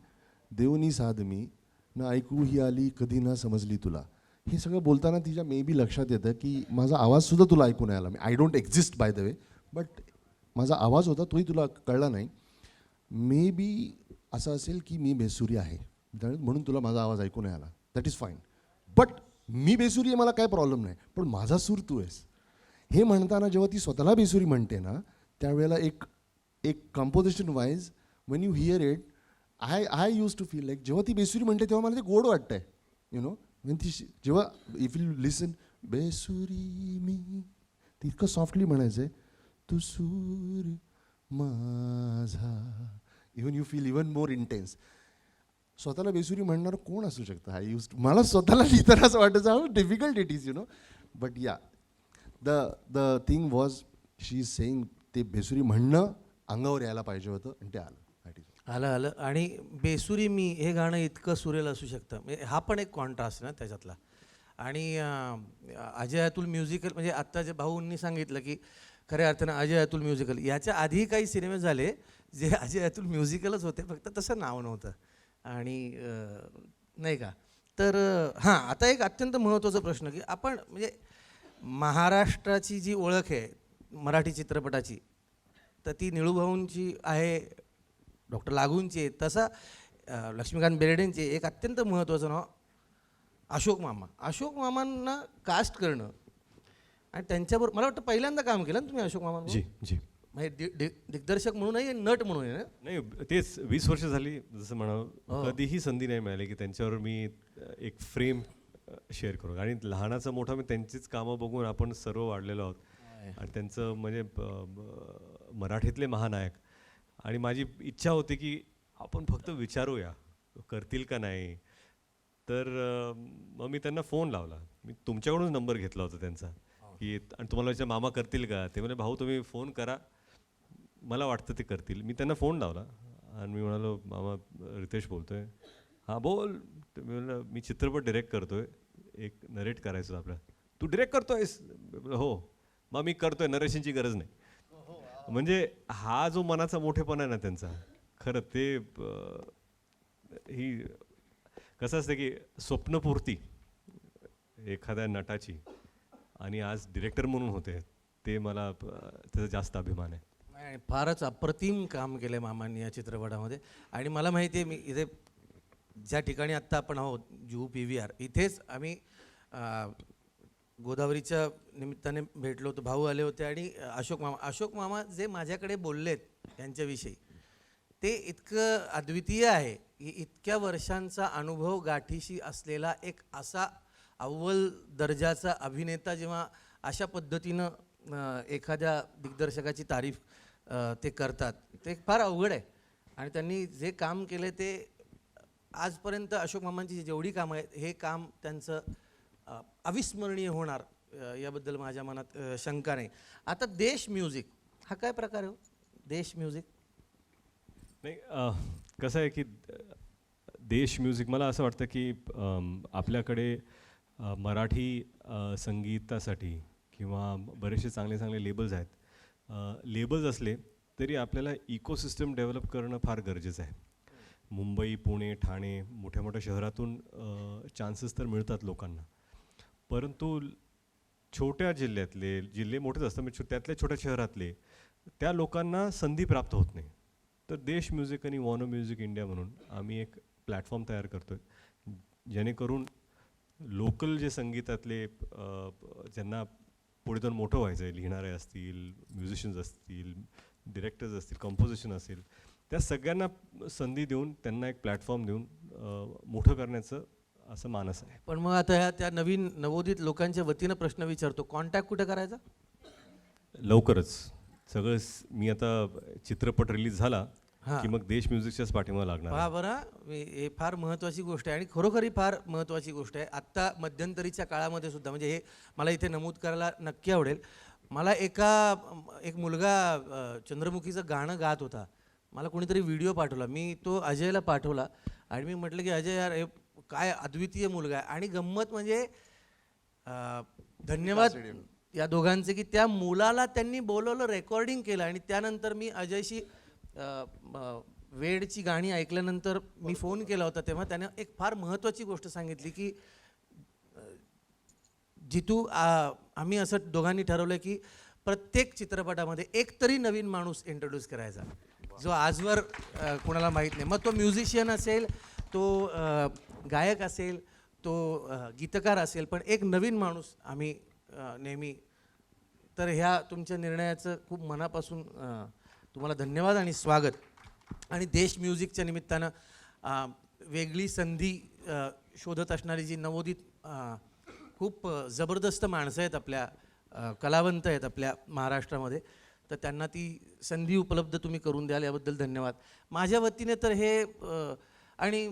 देवनी साध मी ना ऐकू ही आली कधी ना समजली तुला. हे सगळं बोलताना तिच्या मे बी लक्षात येतं की माझा आवाजसुद्धा तुला ऐकू नाही आला. I don't exist bye the way, but माझा आवाज होता तोही तुला कळला नाही. मे बी असं असेल की मी बेसुरी आहे म्हणून तुला माझा आवाज ऐकू नाही आला. That is fine. बट मी बेसुरी आहे मला काय प्रॉब्लेम नाही, पण माझा सूर तू आहेस. हे म्हणताना जेव्हा ती स्वतःला बेसुरी म्हणते ना त्यावेळेला एक composition wise when you hear it I use to feel like जेव्हा ती बेसुरी म्हणते तेव्हा मला ते गोड वाटतंय. यु नो वेन ती जेव्हा इफ यू लिसन बेसुरी मी ती इतकं सॉफ्टली म्हणायचं आहे तू सूर माझा. Even you feel even more intense. स्वतःला बेसुरी म्हणणार कोण असू शकतं. आय यूज मला स्वतःला लिहिताना असं वाटायचं how difficult it is, you know. But yeah the thing was she is saying ते बेसुरी म्हणणं अंगावर यायला पाहिजे होतं आणि ते आलं. आलं. आणि बेसुरी मी हे गाणं इतकं सुरेल असू शकतं, म्हणजे हा पण एक कॉन्ट्रास्ट ना त्याच्यातला. आणि अजय अतुल म्युझिकल म्हणजे आत्ता जे भाऊंनी सांगितलं की खऱ्या अर्थानं अजय अतुल म्युझिकल. याच्या आधी काही सिनेमे झाले जे अजय अतुल म्युझिकलच होते, फक्त तसं नाव नव्हतं. आणि नाही का. तर हां, आता एक अत्यंत महत्त्वाचा प्रश्न की आपण म्हणजे महाराष्ट्राची जी ओळख आहे मराठी चित्रपटाची तर ती निळूभाऊंची आहे, डॉक्टर लागूंची आहे. तसा लक्ष्मीकांत बेर्डेंची एक अत्यंत महत्त्वाचं नाव अशोक मामा. अशोक मामांना कास्ट करणं आणि त्यांच्याबरोबर मला वाटतं पहिल्यांदा काम केलं ना तुम्ही अशोक मामांबरोबर? जी. म्हणजे दिग्दर्शक म्हणून आहे, नट म्हणून आहे ना? नाही, तेच 20 वर्ष झाली जसं म्हणावं. कधीही संधी नाही मिळाली की त्यांच्यावर मी एक फ्रेम शेअर करू. आणि लहानाचा मोठा मी त्यांचीच कामं बघून आपण सर्व वाढलेलो आहोत. आणि त्यांचं म्हणजे मराठीतले महानायक. आणि माझी इच्छा होती की आपण फक्त विचारूया करतील का नाही. तर मग मी त्यांना फोन लावला. मी तुमच्याकडूनच नंबर घेतला होता त्यांचा की आणि तुम्हाला विचार मामा करतील का. ते म्हणजे भाऊ तुम्ही फोन करा, मला वाटतं ते करतील. मी त्यांना फोन लावला आणि मी म्हणालो मामा रितेश बोलतोय. हां बोल. तर मी म्हणलं मी चित्रपट डिरेक्ट करतोय, एक नरेट करायचं आपलं. तू डिरेक्ट करतोयस? हो. मग मी करतोय, नरेशनची गरज नाही. म्हणजे हा जो मनाचा मोठेपणा आहे ना त्यांचा, खरं ते ही कसं असतं की स्वप्नपूर्ती एखाद्या नटाची आणि आज डिरेक्टर म्हणून होते, ते मला त्याचा जास्त अभिमान आहे. नाही, फारच अप्रतिम काम केलं आहे मामांनी या चित्रपटामध्ये. आणि मला माहिती आहे मी इथे ज्या ठिकाणी आत्ता आपण आहोत जुहू PVR इथेच आम्ही गोदावरीच्या निमित्ताने भेटलो होतो. भाऊ आले होते आणि अशोक मामा जे माझ्याकडे बोललेत यांच्याविषयी ते इतकं अद्वितीय आहे की इतक्या वर्षांचा अनुभव गाठीशी असलेला एक असा अव्वल दर्जाचा अभिनेता जेव्हा अशा पद्धतीनं एखाद्या दिग्दर्शकाची तारीफ ते करतात ते फार अवघड आहे. आणि त्यांनी जे काम केले ते आजपर्यंत अशोक मामांची जेवढी कामं आहेत हे काम त्यांचं अविस्मरणीय होणार याबद्दल माझ्या मनात शंका नाही. आता देश म्युझिक हा काय प्रकार आहे हो? देश म्युझिक नाही, कसं आहे की देश म्युझिक मला असं वाटतं की आपल्याकडे मराठी संगीतासाठी किंवा बरेचसे चांगले चांगले लेबल्स आहेत. लेबल्स असले तरी आपल्याला इकोसिस्टम डेव्हलप करणं फार गरजेचं आहे. मुंबई, पुणे, ठाणे मोठ्या मोठ्या शहरातून चान्सेस तर मिळतात लोकांना, परंतु छोट्या जिल्हे मोठेच असतात म्हणजे त्यातल्या छोट्या शहरातले त्या लोकांना संधी प्राप्त होत नाही. तर देश म्युझिक आणि वॉनो म्युझिक इंडिया म्हणून आम्ही एक प्लॅटफॉर्म तयार करतो आहे जेणेकरून लोकल जे संगीतातले ज्यांना पुढे जाऊन मोठं व्हायचं आहे, लिहिणारे असतील, म्युझिशियन्स असतील, डिरेक्टर्स असतील, कंपोजिशन असेल, त्या सगळ्यांना संधी देऊन त्यांना एक प्लॅटफॉर्म देऊन मोठं करण्याचं असं मानस आहे. पण मग आता त्या नवीन नवोदित लोकांच्या वतीनं प्रश्न विचारतो, कॉन्टॅक्ट कुठे करायचा? लवकरच सगळं मी आता चित्रपट रिलीज झाला हां. की मग देश म्युझिकच्याच पाठीमागे लागणार पहा आहे. बरं हे फार महत्त्वाची गोष्ट आहे आणि खरोखरी फार महत्त्वाची गोष्ट आहे. आत्ता मध्यंतरीच्या काळामध्ये सुद्धा म्हणजे हे मला इथे नमूद करायला नक्की आवडेल. मला एक मुलगा चंद्रमुखीचं गाणं गात होता. मला कोणीतरी व्हिडिओ पाठवला. मी तो अजयला पाठवला आणि मी म्हटलं की अजय यार हे काय अद्वितीय मुलगा आहे. आणि गंमत म्हणजे धन्यवाद या दोघांचे की त्या मुलाला त्यांनी बोलवलं, रेकॉर्डिंग केलं आणि त्यानंतर मी अजयशी वेडची गाणी ऐकल्यानंतर मी फोन केला होता तेव्हा त्याने एक फार महत्त्वाची गोष्ट सांगितली की जितू आम्ही असं दोघांनी ठरवलं की प्रत्येक चित्रपटामध्ये एक तरी नवीन माणूस इंट्रोड्यूस करायचा जो आजवर कुणाला माहीत नाही. मग तो म्युझिशियन असेल, तो गायक असेल, तो गीतकार असेल, पण एक नवीन माणूस आम्ही नेहमी. तर ह्या तुमच्या निर्णयाचं खूप मनापासून तुम्हाला धन्यवाद आणि स्वागत. आणि देश म्युझिकच्या निमित्तानं वेगळी संधी शोधत असणारी जी नवोदित खूप जबरदस्त माणसं आहेत, आपल्या कलावंत आहेत आपल्या महाराष्ट्रामध्ये, तर त्यांना ती संधी उपलब्ध तुम्ही करून द्याल याबद्दल धन्यवाद. माझ्या वतीने तर हे आणि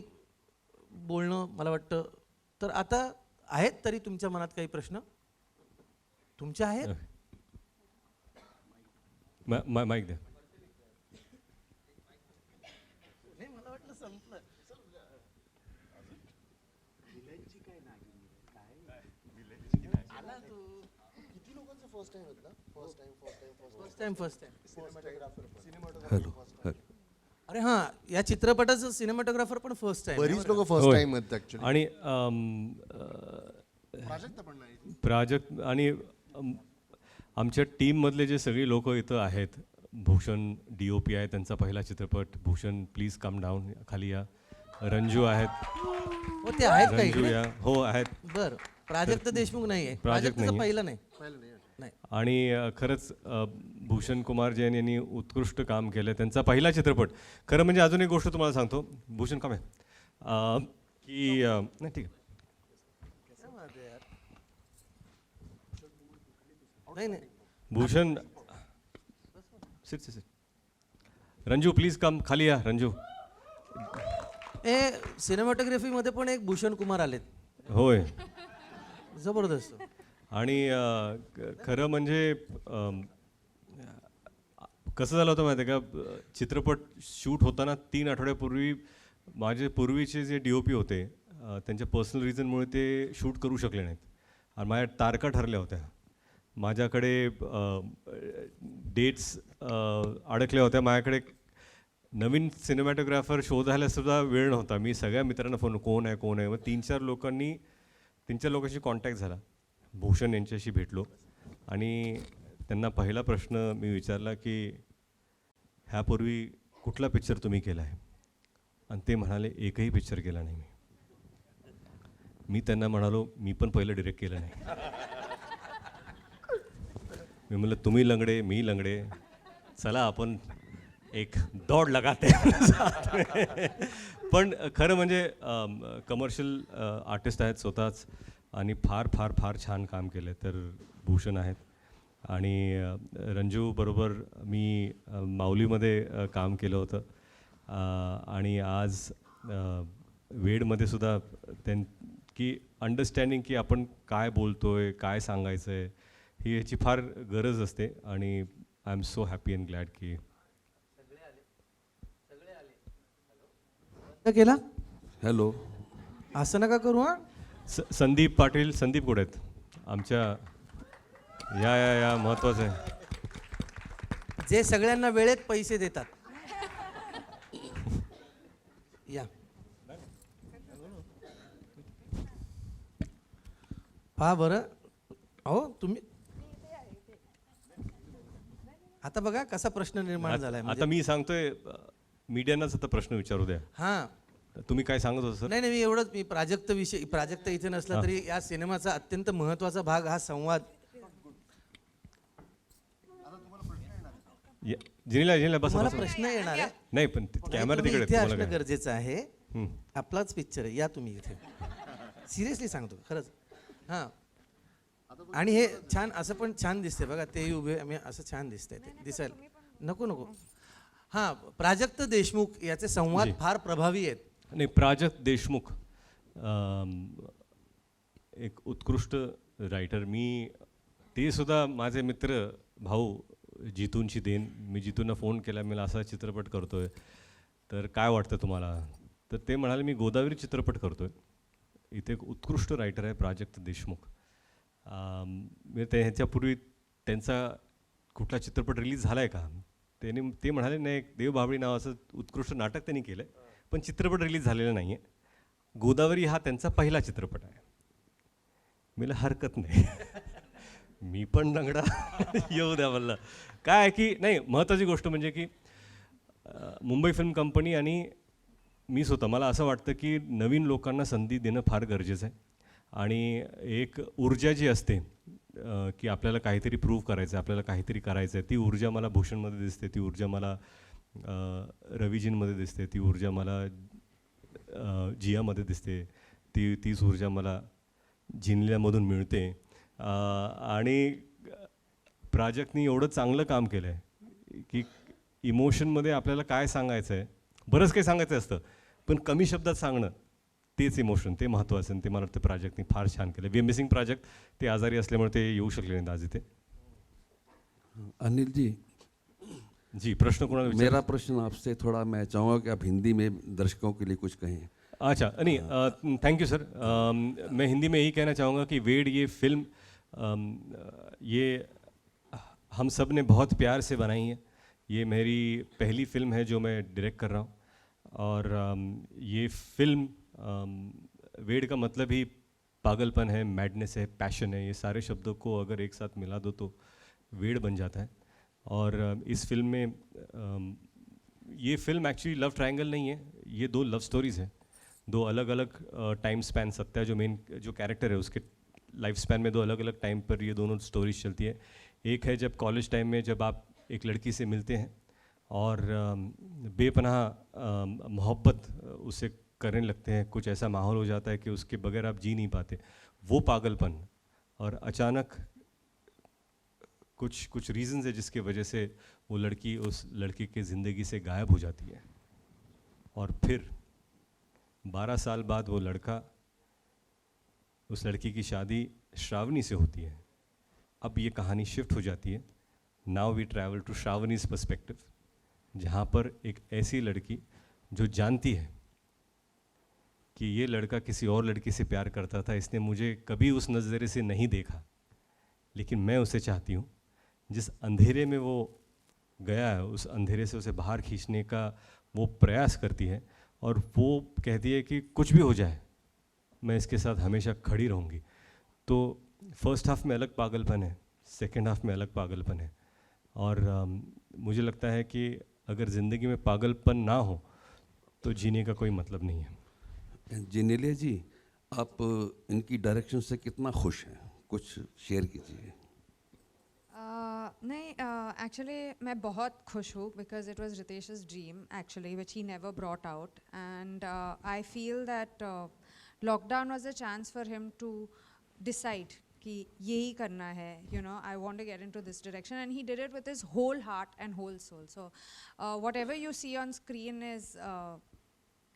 बोलणं मला वाटतं. तर आता आहेत तरी तुमच्या मनात काही प्रश्न तुमचे आहेत? माईक द्या. First time. हॅलो. अरे हां, या चित्रपटाचं सिनेमॅटोग्राफर पण फर्स्ट टाइम. बरीच लोक फर्स्ट होय. टाइम आहेत ऍक्च्युली. आणि प्राजक्त आणि आमच्या टीममधले जे सगळे लोक इथं आहेत, भूषण DOP आहे, त्यांचा पहिला चित्रपट. भूषण प्लीज कम डाऊन, खाली या. रंजू आहेत, हो ते आहेत का रंजू इकडे? या, हो आहेत. बरं, प्राजक्त देशमुख नाही आहे. प्राजक्त प्राजक्तचं नाहीये. पहिलं नाही. नाही. आणि खरंच भूषण कुमार जैन यांनी उत्कृष्ट काम केलं. त्यांचा पहिला चित्रपट. खरं म्हणजे अजून एक गोष्ट तुम्हाला सांगतो. भूषण काम आहे की नाही ठीक आहे. नाही नाही Bhushan sit. Ranju please come, खाली या रंजू. सिनेमॅटोग्राफीमध्ये पण एक भूषण कुमार आलेत. होय. जबरदस्त. आणि खरं म्हणजे कसं झालं होतं माहिती आहे का, चित्रपट शूट होताना 3 आठवड्यापूर्वी माझे पूर्वीचे जे DOP होते, त्यांच्या पर्सनल रिझनमुळे ते शूट करू शकले नाहीत आणि माझ्या तारखा ठरल्या होत्या. माझ्याकडे डेट्स अडकल्या होत्या. माझ्याकडे नवीन सिनेमॅटोग्राफर शोधायला सुद्धा वेळ नव्हता. मी सगळ्या मित्रांना फोन, कोण आहे. मग 3-4 लोकांशी कॉन्टॅक्ट झाला. भूषण यांच्याशी भेटलो आणि त्यांना पहिला प्रश्न मी विचारला की ह्यापूर्वी कुठला पिक्चर तुम्ही केला आहे? आणि ते म्हणाले एकही पिक्चर केला नाही मी त्यांना म्हणालो मी पण पहिलं डिरेक्ट केलं नाही. मी म्हणलं तुम्ही लंगडे, मी लंगडे, चला आपण एक दौड लगाते हैं. पण खरं म्हणजे कमर्शियल आर्टिस्ट आहेत स्वतःच आणि फार फार फार छान काम केलं. तर भूषण आहेत. आणि रंजू बरोबर मी माऊलीमध्ये काम केलं होतं आणि आज वेडमध्ये सुद्धा की अंडरस्टँडिंग की आपण काय बोलतोय, काय सांगायचं आहे, ही याची फार गरज असते. आणि I am so happy and glad की केला. हॅलो. असं नका करू. हां, संदीप पाटील. संदीप कुठे आहेत आमच्या? या महत्त्वाचं आहे. जे सगळ्यांना वेळेत पैसे देतात. या पहा बरं. हो तुम्ही आता बघा कसा प्रश्न निर्माण झालाय. आता मी सांगतोय मीडियांनाच आता प्रश्न विचारू द्या. हां, तुम्ही काय सांगत होता सर? नाही मी एवढंच. मी प्राजक्त इथे नसला तरी या सिनेमाचा अत्यंत महत्त्वाचा भाग हा संवाद. जिनीला बसा मला बसा. प्रश्न येणार आहे. नाही पण कॅमेरा तुम्ही तिकडे इथे तुम्हाला असणं काय? गरजेचं आहे. आपलाच पिक्चर आहे. या तुम्ही इथे. सिरियसली सांगतो खरंच. हां, आणि हे छान असं पण छान दिसते बघा, तेही उभे आम्ही असं छान दिसतंय ते दिसायला. नको नको. हां, प्राजक्त देशमुख याचे संवाद जी. फार प्रभावी आहेत. नाही, प्राजक्त देशमुख एक उत्कृष्ट रायटर. ते सुद्धा माझे मित्र भाऊ जितूंची देण. मी जितूंना फोन केला, मी असा चित्रपट करतोय, तर काय वाटतं तुम्हाला? तर ते म्हणाले मी गोदावरी चित्रपट करतोय. इथे एक उत्कृष्ट रायटर आहे प्राजक्त देशमुख. ह्याच्यापूर्वी त्यांचा कुठला चित्रपट रिलीज झाला आहे का? ते म्हणाले नाही, एक देवबाभळी नावाचं उत्कृष्ट नाटक त्यांनी केलं आहे, पण चित्रपट रिलीज झालेला नाही आहे. गोदावरी हा त्यांचा पहिला चित्रपट आहे. मला हरकत नाही. मी पण लंगडा येऊ द्या मला. काय आहे की नाही, महत्त्वाची गोष्ट म्हणजे की मुंबई फिल्म कंपनी आणि मी स्वतः, मला असं वाटतं की नवीन लोकांना संधी देणं फार गरजेचं आहे. आणि एक ऊर्जा जी असते की आपल्याला काहीतरी प्रूव्ह करायचं आहे, आपल्याला काहीतरी करायचं आहे, ती ऊर्जा मला भूषणमध्ये दिसते, ती ऊर्जा मला रवीजींमध्ये दिसते, ती ऊर्जा मला जियामध्ये दिसते, तीच ऊर्जा मला झिनल्यामधून मिळते. आणि प्राजक्तनी एवढं चांगलं काम केलं आहे की इमोशनमध्ये आपल्याला काय सांगायचं आहे, बरंच काही सांगायचं असतं, पण कमी शब्दात सांगणं तेच इमोशन, ते महत्त्वाचं. आणि ते मला वाटतं प्राजक्तनी फार छान केलं. वी एम मिसिंग प्राजक्त. ते आजारी असल्यामुळे ते येऊ शकले नाहीत आज इथे. अनिल जी, जी, प्रश्न कोणाला विचार? मेरा प्रश्न आपसे थोड़ा, मैं चाहूँगा कि आप हिंदी में दर्शकों के लिए कुछ कहें. अच्छा, नहीं, थैंक यू सर. मैं हिंदी में यही कहना चाहूँगा कि वेड ये फिल्म ये हम सब ने बहुत प्यार से बनाई है. ये मेरी पहली फिल्म है जो मैं डायरेक्ट कर रहा हूँ. और ये फिल्म वेड का मतलब ही पागलपन है, मैडनेस है, पैशन है. ये सारे शब्दों को अगर एक साथ मिला दो तो वेड बन जाता है. और इस फिल्म में ये फिल्म एक्चुअली लव ट्रायंगल नहीं है, ये 2 लव स्टोरीज़ हैं. 2 अलग अलग टाइम स्पैन. सत्या जो मेन जो कैरेक्टर है उसके लाइफ स्पैन में 2 अलग अलग टाइम पर ये दोनों स्टोरीज चलती है. एक है जब कॉलेज टाइम में जब आप एक लड़की से मिलते हैं और बेपनाह मोहब्बत उससे करने लगते हैं, कुछ ऐसा माहौल हो जाता है कि उसके बगैर आप जी नहीं पाते, वो पागलपन. और अचानक कुछ रीज़न्स है जिसकी वजह से वो लड़की उस लड़की के ज़िंदगी से गायब हो जाती है. और फिर 12 साल बाद वो लड़का, उस लड़की की शादी श्रावणी से होती है. अब ये कहानी शिफ्ट हो जाती है. Now we travel to Shravani's perspective, जहाँ पर एक ऐसी लड़की जो जानती है कि ये लड़का किसी और लड़की से प्यार करता था, इसने मुझे कभी उस नज़रे से नहीं देखा, लेकिन मैं उसे चाहती हूँ. जिस अंधेरे में वो गया है, उस अंधेरे से उसे बाहर खींचने का वो प्रयास करती है. और वो कहती है कि कुछ भी हो जाए मैं इसके साथ हमेशा खड़ी रहूँगी. तो फर्स्ट हाफ में अलग पागलपन है, सेकंड हाफ में अलग पागलपन है. और मुझे लगता है कि अगर ज़िंदगी में पागलपन ना हो तो जीने का कोई मतलब नहीं है. जिनेलिया जी, आप इनकी डायरेक्शन से कितना खुश हैं, कुछ शेयर कीजिए. नहीं, एक्चुअली मैं बहुत खुश हूँ because it was Ritesh's dream actually which he never brought out. And I feel that lockdown was a chance for him to decide कि यही करना है, you know, I want to get into this direction. And he did it with his whole heart and whole soul. So whatever you see on screen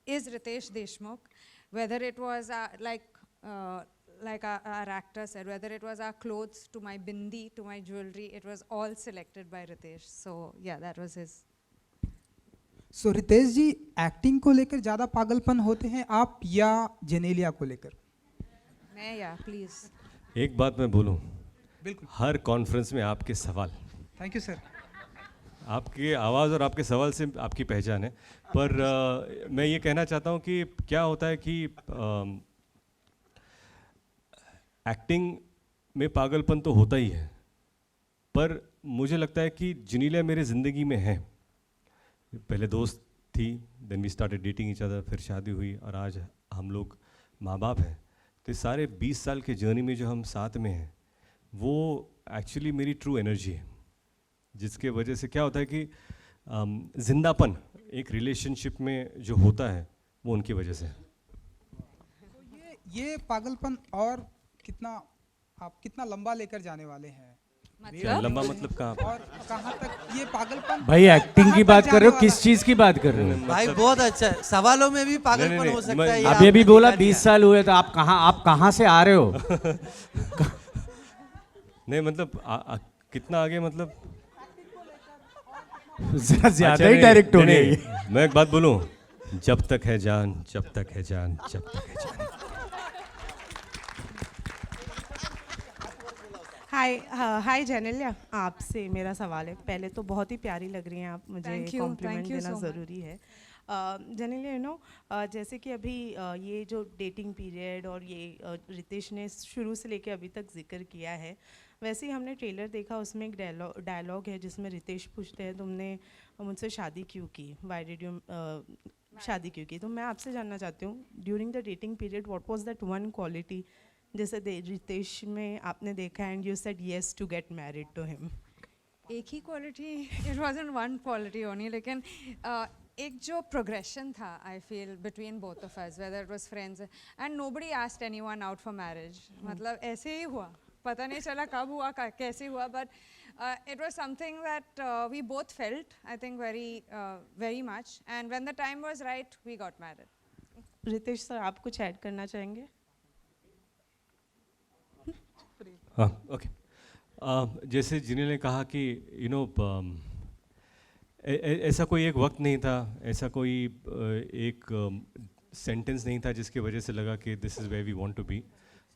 is Ritesh Deshmukh, whether it was like our actor said, whether it was our clothes to my bindi to my jewelry, it was all selected by Ritesh. So yeah, that was his. So Ritesh ji, acting को लेकर ज़्यादा पागलपन होते हैं आप या जेनेलिया को लेकर? मैं या प्लीज. एक बात मैं बोलूं, बिल्कुल. हर कॉन्फ्रेंस में आपके सवाल, थैंक यू सर. आपकी आवाज़ और आपके सवाल से आपकी पहचान है. पर मैं ये कहना चाहता हूँ कि क्या होता है कि एक्टिंग में पागलपन तो होता ही है, पर मुझे लगता है कि जिनेलिया मेरे ज़िंदगी में है. पहले दोस्त थी, then we started dating each other, फिर शादी हुई और आज हम लोग माँ बाप हैं. तो ये सारे 20 साल के जर्नी में जो हम साथ में हैं वो एक्चुअली मेरी ट्रू एनर्जी है, जिसके वजह से क्या होता है कि जिंदापन एक रिलेशनशिप में जो होता है वो उनकी वजह से है. ये पागलपन और कितना आप कितना लंबा लेकर जाने वाले हैं मतलब लंबा मतलब कहाँ? और कहाँ तक ये पागलपन भाई एक्टिंग कहाँ की तक बात कर रहे हो, जाने किस वाला चीज की बात कर रहे हो? भाई बहुत अच्छा है, सवालों में भी पागलपन नहीं, हो सकता मैं- है ये अभी अभी आपने बोला दिखा दिया। 20 साल हुए तो आप कहाँ से आ रहे हो? नहीं मतलब कितना आगे मतलब जरा ज्यादा अच्छा, ही नहीं, डायरेक्ट हो नहीं, गया ये। नहीं, मैं एक बात बोलूं, जब तक है जान, जब तक है जान, जब तक है जान। हाय जेनेलिया, आपसे मेरा सवाल है। पहले तो बहुत ही प्यारी लग रही हैं आप, मुझे Thank you कॉम्प्लीमेंट देना so much. ज़रूरी है। जेनेलिया, जैसे कि अभी ये जो डेटिंग पीरियड और ये रितेश ने शुरू से लेके अभी तक जिक्र किया है, वैसे ही हमने ट्रेलर देखा, उसमें एक डायलॉग है जिसमें रितेश पूछते हैं तुमने मुझसे शादी क्यों की, वाई डिड यू शादी क्यों की। तो मैं आपसे जानना चाहती हूँ, during the dating period what was that one quality जैसे रितेश में आपने देखा and you said yes to get married to him. एक ही quality, it wasn't one quality only, लेकिन एक जो प्रोग्रेशन था I feel between both of us, whether it was friends and nobody asked anyone out for marriage, मतलब ऐसे ही हुआ, पता नहीं चला कब हुआ कैसे हुआ, but it was something that we both felt, I think, very much, and when the time was right we got married. Ritesh sir, आप कुछ ऐड करना चाहेंगे? हाँ, ओके। जैसे जिन्हें ने कहा कि ऐसा कोई एक वक्त नहीं था, ऐसा कोई एक सेंटेंस नहीं था जिसकी वजह से लगा कि this is where we want to be.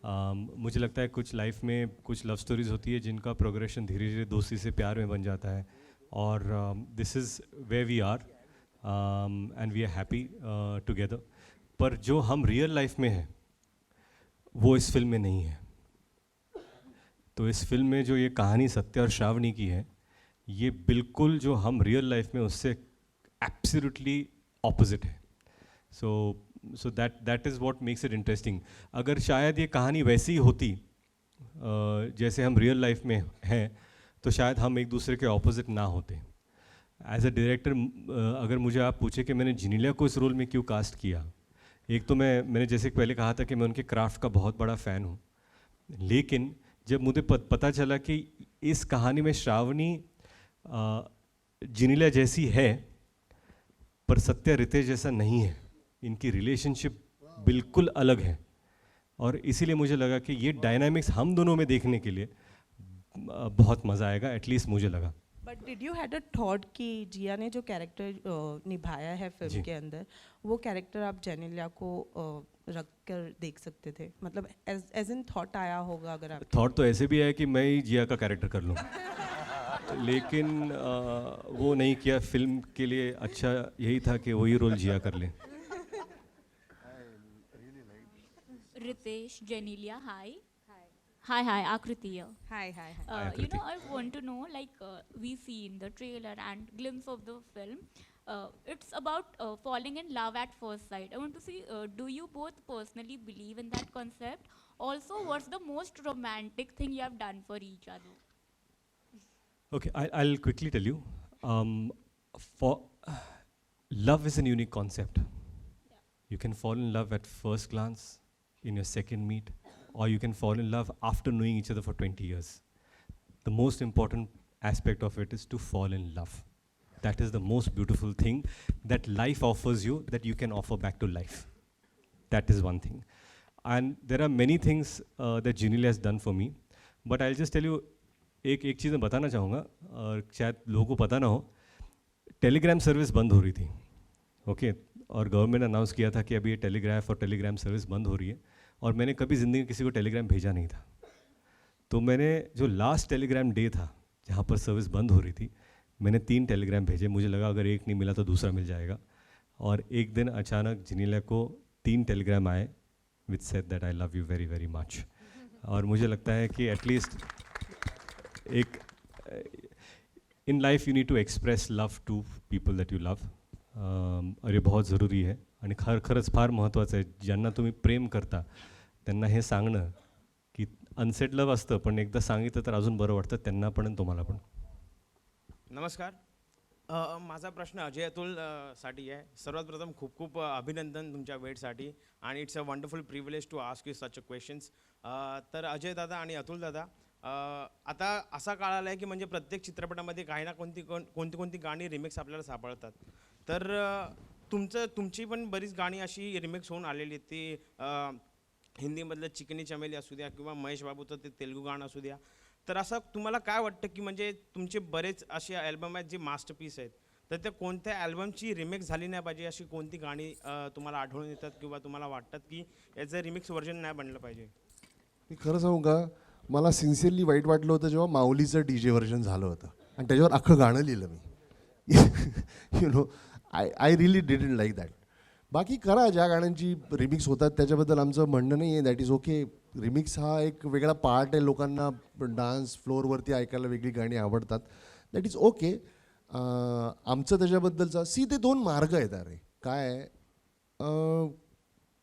मुझे लगता है कुछ लाइफ में कुछ लव स्टोरीज होती है जिनका प्रोग्रेशन धीरे धीरे दोस्ती से प्यार में बन जाता है, और this is where we are and we are happy together. पर जो हम रियल लाइफ में हैं वो इस फिल्म में नहीं है। तो इस फिल्म में जो ये कहानी सत्य और श्रावणी की है, ये बिल्कुल जो हम रियल लाइफ में उससे एब्सोल्युटली ऑपोजिट है। So that is what makes it interesting. अगर शायद ये कहानी वैसी ही होती जैसे हम रियल लाइफ में हैं, तो शायद हम एक दूसरे के ऑपोजिट ना होते। एज अ डायरेक्टर अगर मुझे आप पूछे कि मैंने जिनीलिया को इस रोल में क्यों कास्ट किया, एक तो मैंने जैसे पहले कहा था कि मैं उनके क्राफ्ट का बहुत बड़ा फ़ैन हूँ, लेकिन जब मुझे पता चला कि इस कहानी में श्रावणी जिनीलिया जैसी है पर सत्य रितेश जैसा नहीं है, इनकी रिलेशनशिप बिल्कुल अलग है, और इसीलिए मुझे लगा कि ये डायनामिक्स हम दोनों में देखने के लिए बहुत मज़ा आएगा, एटलीस्ट मुझे लगा। But did you had a thought कि जिया ने जो कैरेक्टर निभाया है फिल्म जी। के अंदर, वो कैरेक्टर आप जेनेलिया को रख कर देख सकते थे? मतलब एज इन थॉट आया होगा अगर आप? थॉट तो ऐसे भी है कि मैं ही जिया का कैरेक्टर कर लूँ, लेकिन वो नहीं किया। फिल्म के लिए अच्छा यही था कि वही रोल जिया कर ले। Ritesh, Genelia, hi. Hi, Akriti here. Hi. I want to know, we see in the trailer and glimpse of the film, it's about falling in love at first sight. I want to see, do you both personally believe in that concept? Also, what's the most romantic thing you have done for each other? Okay, I'll quickly tell you. Love is a unique concept. You can fall in love at first glance, in your second meet, or you can fall in love after knowing each other for 20 years. The most important aspect of it is to fall in love. That is the most beautiful thing that life offers you, that you can offer back to life. That is one thing. And there are many things that Genelia has done for me, but I'll just tell you, एक चीज़ मैं बताना चाहूँगा, और शायद लोगों को पता ना हो, टेलीग्राम सर्विस बंद हो रही थी, ओके, और गवर्नमेंट ने अनाउंस किया था कि अभी ये टेलीग्राफ और टेलीग्राम सर्विस बंद हो रही है, और मैंने कभी ज़िंदगी में किसी को टेलीग्राम भेजा नहीं था। तो मैंने जो लास्ट टेलीग्राम डे था जहाँ पर सर्विस बंद हो रही थी, मैंने 3 टेलीग्राम भेजे। मुझे लगा अगर एक नहीं मिला तो दूसरा मिल जाएगा, और एक दिन अचानक जिनीलिया को 3 टेलीग्राम आए which said that I love you very very much. और मुझे लगता है कि एटलीस्ट एक in life you need to express love to people that you love, और हे बहुत ज़रूरी आहे आणि खरंच फार महत्त्वाचं आहे. ज्यांना तुम्ही प्रेम करता त्यांना हे सांगणं की अनसेट लव असतं, पण एकदा सांगितलं तर अजून बरं वाटतं त्यांना पण आणि तुम्हाला पण. नमस्कार, माझा प्रश्न अजय अतुल साठी आहे. सर्वात प्रथम खूप खूप अभिनंदन तुमच्या वेटसाठी आणि it's a wonderful privilege to ask you such a questions. तर अजय दादा आणि अतुल दादा, आता असा काळ आला आहे की म्हणजे प्रत्येक चित्रपटामध्ये काही ना कोणती गाणी रिमिक्स आपल्याला सापडतात. तर तुमची पण बरीच गाणी अशी रिमिक्स होऊन आलेली आहेत. ती हिंदीमधलं चिकनी चमेली असू द्या किंवा महेश बाबूचं ते तेलुगू गाणं असू द्या. तर असं तुम्हाला काय वाटतं की म्हणजे तुमचे बरेच असे अल्बम आहेत जे मास्टरपीस आहेत, तर त्या कोणत्या अल्बमची रिमिक्स झाली नाही पाहिजे अशी कोणती गाणी तुम्हाला आढळून येतात किंवा तुम्हाला वाटतात की याचं रिमिक्स व्हर्जन नाही बनलं पाहिजे? मी खरं सांगू का, मला सिन्सिअरली वाईट वाटलं होतं जेव्हा माऊलीचं DJ व्हर्जन झालं होतं आणि त्याच्यावर अख्खं गाणं लिहिलं मी. You know, I really didn't like that. बाकी करा, ज्या गाण्यांची रिमिक्स होतात त्याच्याबद्दल आमचं म्हणणं नाही आहे, दॅट इज ओके. रिमिक्स हा एक वेगळा पार्ट आहे, लोकांना डान्स फ्लोअरवरती ऐकायला वेगळी गाणी आवडतात, दॅट इज ओके. आमचं त्याच्याबद्दलचा ते 2 मार्ग आहेत. अरे काय आहे,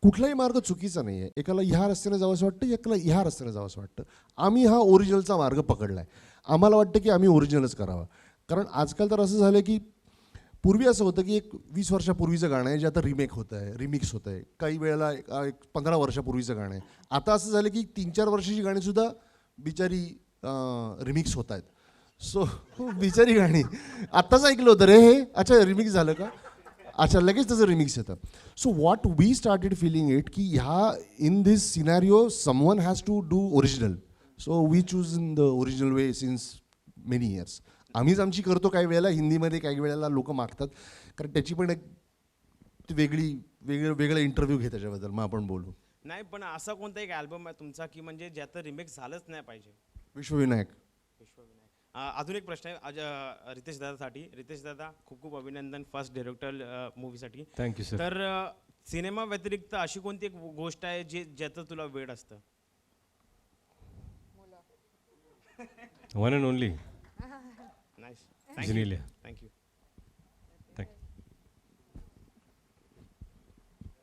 कुठलाही मार्ग चुकीचा नाही आहे. एकाला ह्या रस्त्याने जावंसं वाटतं, एकाला ह्या रस्त्याने जावंसं वाटतं. आम्ही हा ओरिजिनलचा मार्ग पकडला आहे. आम्हाला वाटतं की आम्ही ओरिजिनलच करावं. कारण आजकाल तर असं झालं की पूर्वी असं होतं की एक 20 वर्षापूर्वीचं गाणं आहे जे आता रिमिक्स होत आहे. काही वेळेला एक 15 वर्षापूर्वीचं गाणं आहे. आता असं झालं की 3-4 वर्षाची गाणीसुद्धा बिचारी रिमिक्स होत आहेत. सो बिचारी गाणी आत्ताच ऐकलं होतं रे हे, अच्छा रिमिक्स झालं का, अच्छा लगेच त्याचं रिमिक्स येतं. So what we started feeling it की ह्या in this scenario someone has to do original. So we choose in the original way since many years. आम्हीच आमची करतो काही वेळेला हिंदीमध्ये, काही वेळेला लोक मागतात, कारण त्याची पण एक वेगळं इंटरव्ह्यू घे त्याच्याबद्दल, मग आपण बोलू. नाही, पण असा कोणता एक अल्बम आहे तुमचा की म्हणजे ज्याचं रिमिक्स झालंच नाही पाहिजे? विश्वविनायक. अजून एक प्रश्न आहे रितेश दादासाठी. रितेश दादा, खूप खूप अभिनंदन फर्स्ट डायरेक्टर मूवीसाठी. Thank you sir. तर सिनेमा व्यतिरिक्त अशी कोणती एक गोष्ट आहे ज्याचं तुला वेड असतं? One and only nice, Genelia. Thank you.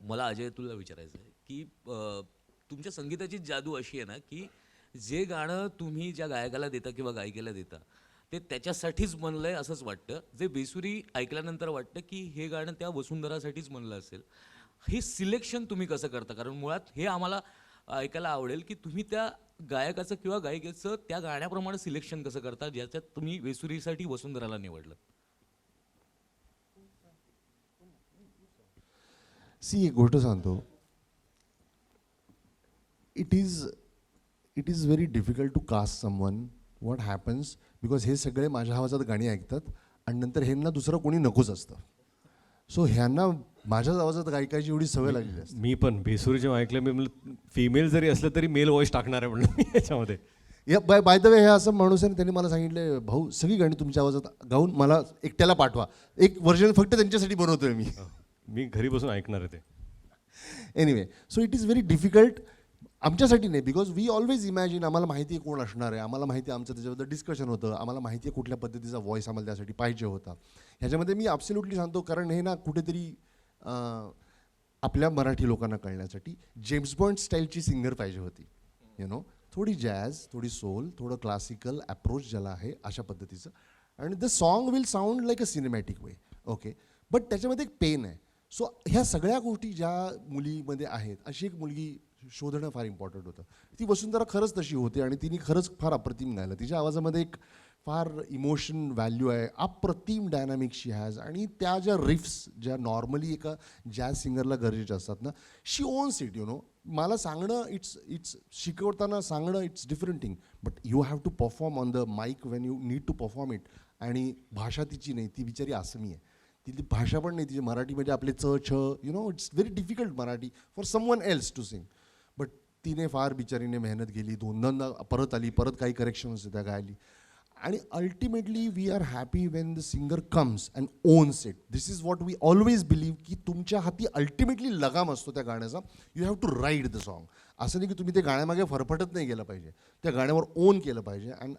मला अजय तुला विचारायचं आहे की तुमच्या संगीताची जादू अशी आहे ना की जे गाणं तुम्ही ज्या गायकाला देता किंवा गायिकेला देता ते त्याच्यासाठीच बनलं आहे असंच वाटतं. जे बेसुरी ऐकल्यानंतर वाटतं की हे गाणं त्या वसुंधरासाठीच बनलं असेल. हे सिलेक्शन तुम्ही कसं करता? कारण मुळात हे आम्हाला ऐकायला आवडेल की तुम्ही त्या गायकाचं किंवा गायिकेचं त्या गाण्याप्रमाणे सिलेक्शन कसं करता ज्याच्यात तुम्ही वेसुरीसाठी वसुंधराला निवडलं. एक गोष्ट सांगतो, it is very difficult to cast someone. What happens, because हे सगळे माझ्या आवाजात गाणी ऐकतात आणि नंतर ह्यांना दुसरं कोणी नकोच असतं. सो ह्यांना माझ्याच आवाजात गायकाची एवढी सवय लागलेली असते. मी पण बेसुरी जेव्हा ऐकलं, मी म्हणलं फिमेल जरी असलं तरी मेल व्हॉइस टाकणार आहे म्हणलं मी याच्यामध्ये. बाय द वे, हे असं माणूस आहे, त्यांनी मला सांगितलं, भाऊ सगळी गाणी तुमच्या आवाजात गाऊन मला एकट्याला पाठवा, एक व्हर्जन फक्त त्यांच्यासाठी बनवतोय मी घरी बसून ऐकणार आहे ते. Anyway, so it is very difficult. आमच्यासाठी नाही, बिकॉज वी ऑलवेज इमॅजिन, आम्हाला माहिती आहे कोण असणार आहे, आम्हाला माहिती आहे आमचं त्याच्याबद्दल डिस्कशन होतं, आम्हाला माहिती आहे कुठल्या पद्धतीचा व्हॉइस आम्हाला त्यासाठी पाहिजे होता. ह्याच्यामध्ये मी ॲब्सोल्युटली सांगतो, कारण हे ना कुठेतरी आपल्या मराठी लोकांना कळण्यासाठी जेम्स बॉन्ड स्टाईलची सिंगर पाहिजे होती. यु नो, थोडी जॅझ, थोडी सोल, थोडं क्लासिकल अप्रोच ज्याला आहे अशा पद्धतीचं, आणि the song will sound like a cinematic way. Okay, but त्याच्यामध्ये एक पेन आहे. सो ह्या सगळ्या गोष्टी ज्या मुलीमध्ये आहेत, अशी एक मुलगी शोधणं फार इम्पॉर्टंट होतं. ती वसुंधरा खरंच तशी होती आणि तिने खरंच फार अप्रतिम गायलं. तिच्या आवाजामध्ये एक फार इमोशन व्हॅल्यू आहे, अप्रतिम डायनॅमिक शी हॅज, आणि त्या ज्या रिफ्स ज्या नॉर्मली एका जॅझ सिंगरला गरजेच्या असतात ना, she owns it. You know, मला सांगणं इट्स शिकवताना सांगणं it's different thing, but you have to perform on the mic when you need to perform it. आणि भाषा तिची नाही, ती बिचारी आसमी आहे, तिथली भाषा पण नाही तिची. मराठी म्हणजे आपले च छ, you know, it's very difficult Marathi for someone else to sing. But तिने फार बिचारीने मेहनत केली, 2-2दा परत आली, परत काही करेक्शन्स त्या गायली, आणि ultimately we are happy when the singer comes and owns it. This is what we always believe, की तुमच्या हाती अल्टिमेटली लगाम असतो त्या गाण्याचा. You have to ride the song. असं नाही की तुम्ही ते गाण्यामागे फरफटत नाही गेलं पाहिजे, त्या गाण्यावर ओन केलं पाहिजे. And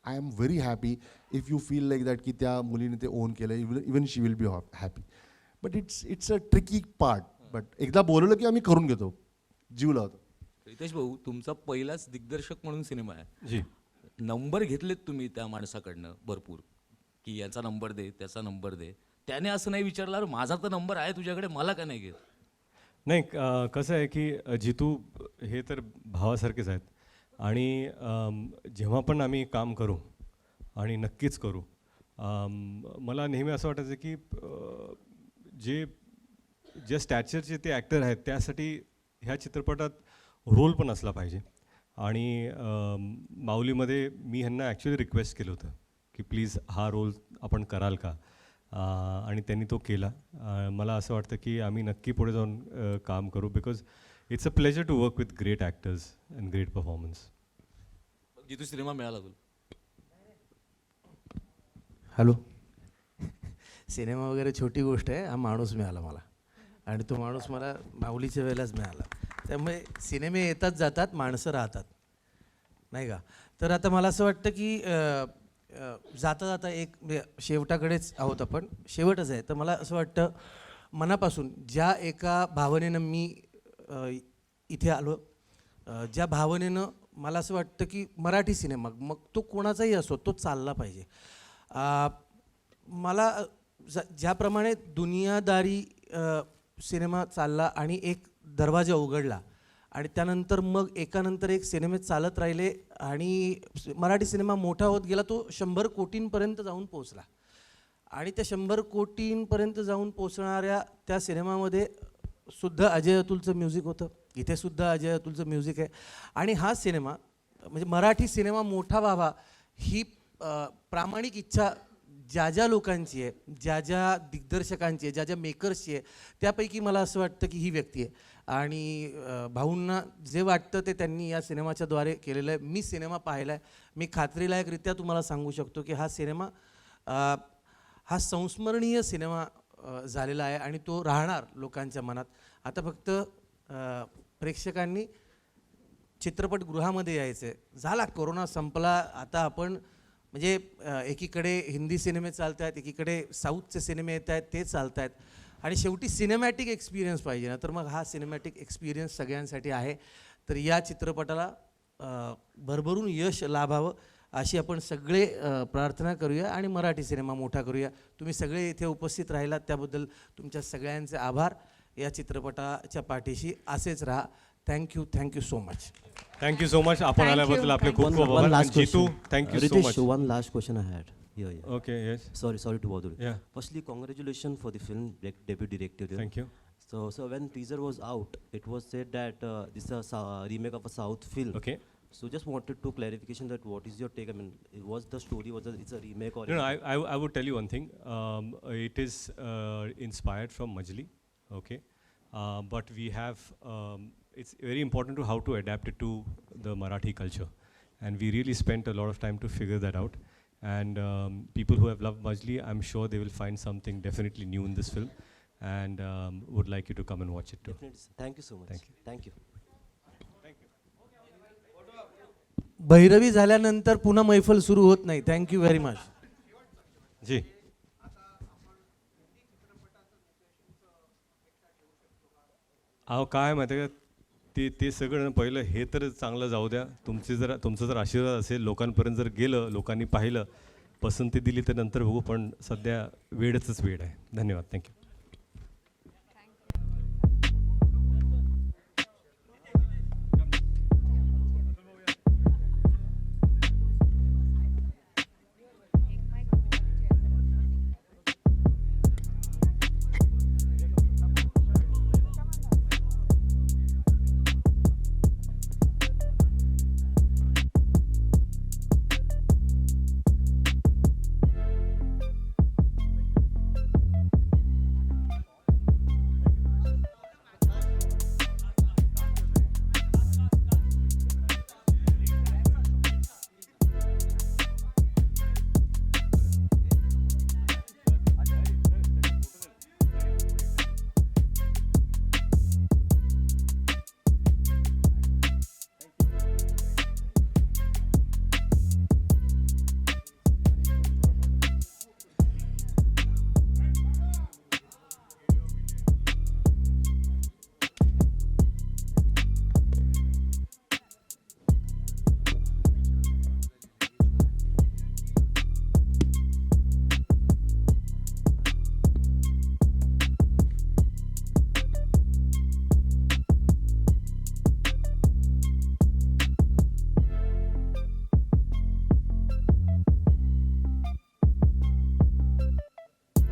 I am very happy if you feel like that की त्या मुलीने ते ओन केलं, even she will be happy. But it's a tricky part. But एकदा बोलवलं की आम्ही करून घेतो, जीव लावतो. रितेश भाऊ, तुमचा पहिलाच दिग्दर्शक म्हणून सिनेमा आहे जी. नंबर घेतलेत तुम्ही त्या माणसाकडनं भरपूर, की याचा नंबर दे, त्याचा नंबर दे. त्याने असं नाही विचारलं, "अरे माझा तर नंबर आहे तुझ्याकडे, मला का नाही घेत?" नाही कसं आहे की जितू हे तर भावासारखेच आहेत आणि जेव्हा पण आम्ही काम करू आणि नक्कीच करू, मला नेहमी असं वाटायचं की जे स्टॅचरचे ते ॲक्टर आहेत त्यासाठी ह्या चित्रपटात रोल पण असला पाहिजे. आणि माऊलीमध्ये मी ह्यांना ॲक्च्युली रिक्वेस्ट केलं होतं की प्लीज हा रोल आपण कराल का, आणि त्यांनी तो केला. मला असं वाटतं की आम्ही नक्की पुढे जाऊन काम करू, because it's a pleasure to work with great actors and great performance. Jitu cinema मिळाला तुला? हॅलो. सिनेमा वगैरे छोटी गोष्ट आहे, हा माणूस मिळाला मला आणि तो माणूस मला माऊलीच्या वेळेलाच मिळाला. त्यामुळे सिनेमे येतात जातात, माणसं राहतात, नाही का. तर आता मला असं वाटतं की जाता जाता एक शेवटाकडेच आहोत आपण, शेवटच आहे. तर मला असं वाटतं मनापासून ज्या एका भावनेनं मी इथे आलो, ज्या भावनेनं मला असं वाटतं की मराठी सिनेमा मग तो कोणाचाही असो तो चालला पाहिजे. मला ज्याप्रमाणे दुनियादारी सिनेमा चालला आणि एक दरवाजा उघडला आणि त्यानंतर मग एकानंतर एक सिनेमे चालत राहिले आणि मराठी सिनेमा मोठा होत गेला, तो 100 कोटींपर्यंत जाऊन पोचला. आणि त्या 100 कोटींपर्यंत जाऊन पोचणाऱ्या त्या सिनेमामध्ये सुद्धा अजय अतुलचं म्युझिक होतं, इथे सुद्धा अजय अतुलचं म्युझिक आहे. आणि हा सिनेमा म्हणजे मराठी सिनेमा मोठा व्हावा ही प्रामाणिक इच्छा ज्या ज्या लोकांची आहे, ज्या ज्या दिग्दर्शकांची आहे, ज्या ज्या मेकर्सची आहे, त्यापैकी मला असं वाटतं की ही व्यक्ती आहे. आणि भाऊंना जे वाटतं ते त्यांनी या सिनेमाच्याद्वारे केलेलं आहे. मी सिनेमा पाहिला आहे, मी खात्रीलायकरित्या तुम्हाला सांगू शकतो की हा सिनेमा हा संस्मरणीय सिनेमा झालेला आहे आणि तो राहणार लोकांच्या मनात. आता फक्त प्रेक्षकांनी चित्रपटगृहामध्ये यायचं आहे. झाला कोरोना संपला, आता आपण म्हणजे एकीकडे हिंदी सिनेमे चालत आहेत, एकीकडे साऊथचे सिनेमे येत आहेत, ते चालत आहेत. आणि शेवटी सिनेमॅटिक एक्सपिरियन्स पाहिजे ना, तर मग हा सिनेमॅटिक एक्सपिरियन्स सगळ्यांसाठी आहे. तर या चित्रपटाला भरभरून यश लाभावं अशी आपण सगळे प्रार्थना करूया आणि मराठी सिनेमा मोठा करूया. तुम्ही सगळे इथे उपस्थित राहिलात त्याबद्दल तुमच्या सगळ्यांचे आभार. या चित्रपटाच्या पाठीशी असेच राहा. Thank you so much. Thank you so much. आपण आल्याबद्दल आपले खूप खूप आभार. Jitu, thank you so much. One last question I had. Yeah. Okay, yes. Sorry to bother you. Yeah. Firstly, congratulations for the film debut director. Thank you. So when teaser was out, it was said that this is a remake of a South film. Okay. So just wanted to clarification that what is your take? I mean, was the story it's a remake or? No, I would tell you one thing. It is inspired from Majli, okay, but we have. It's very important to how to adapt it to the Marathi culture, and we really spent a lot of time to figure that out. And people who have loved Majli, I'm sure they will find something definitely new in this film, and would like you to come and watch it too. Definitely. Thank you so much. Thank you. Bhairavi झाल्यानंतर पुन्हा मैफल सुरू होत नाही. Thank you very much. जी. अहो काय माहिती आहे का, ते सगळं पहिलं हे तर चांगलं जाऊ द्या. तुमचं जर आशीर्वाद असेल, लोकांपर्यंत जर गेलं, लोकांनी पाहिलं, पसंती दिली तर नंतर बघू. पण सध्या वेळच वेळ आहे. धन्यवाद. थँक्यू.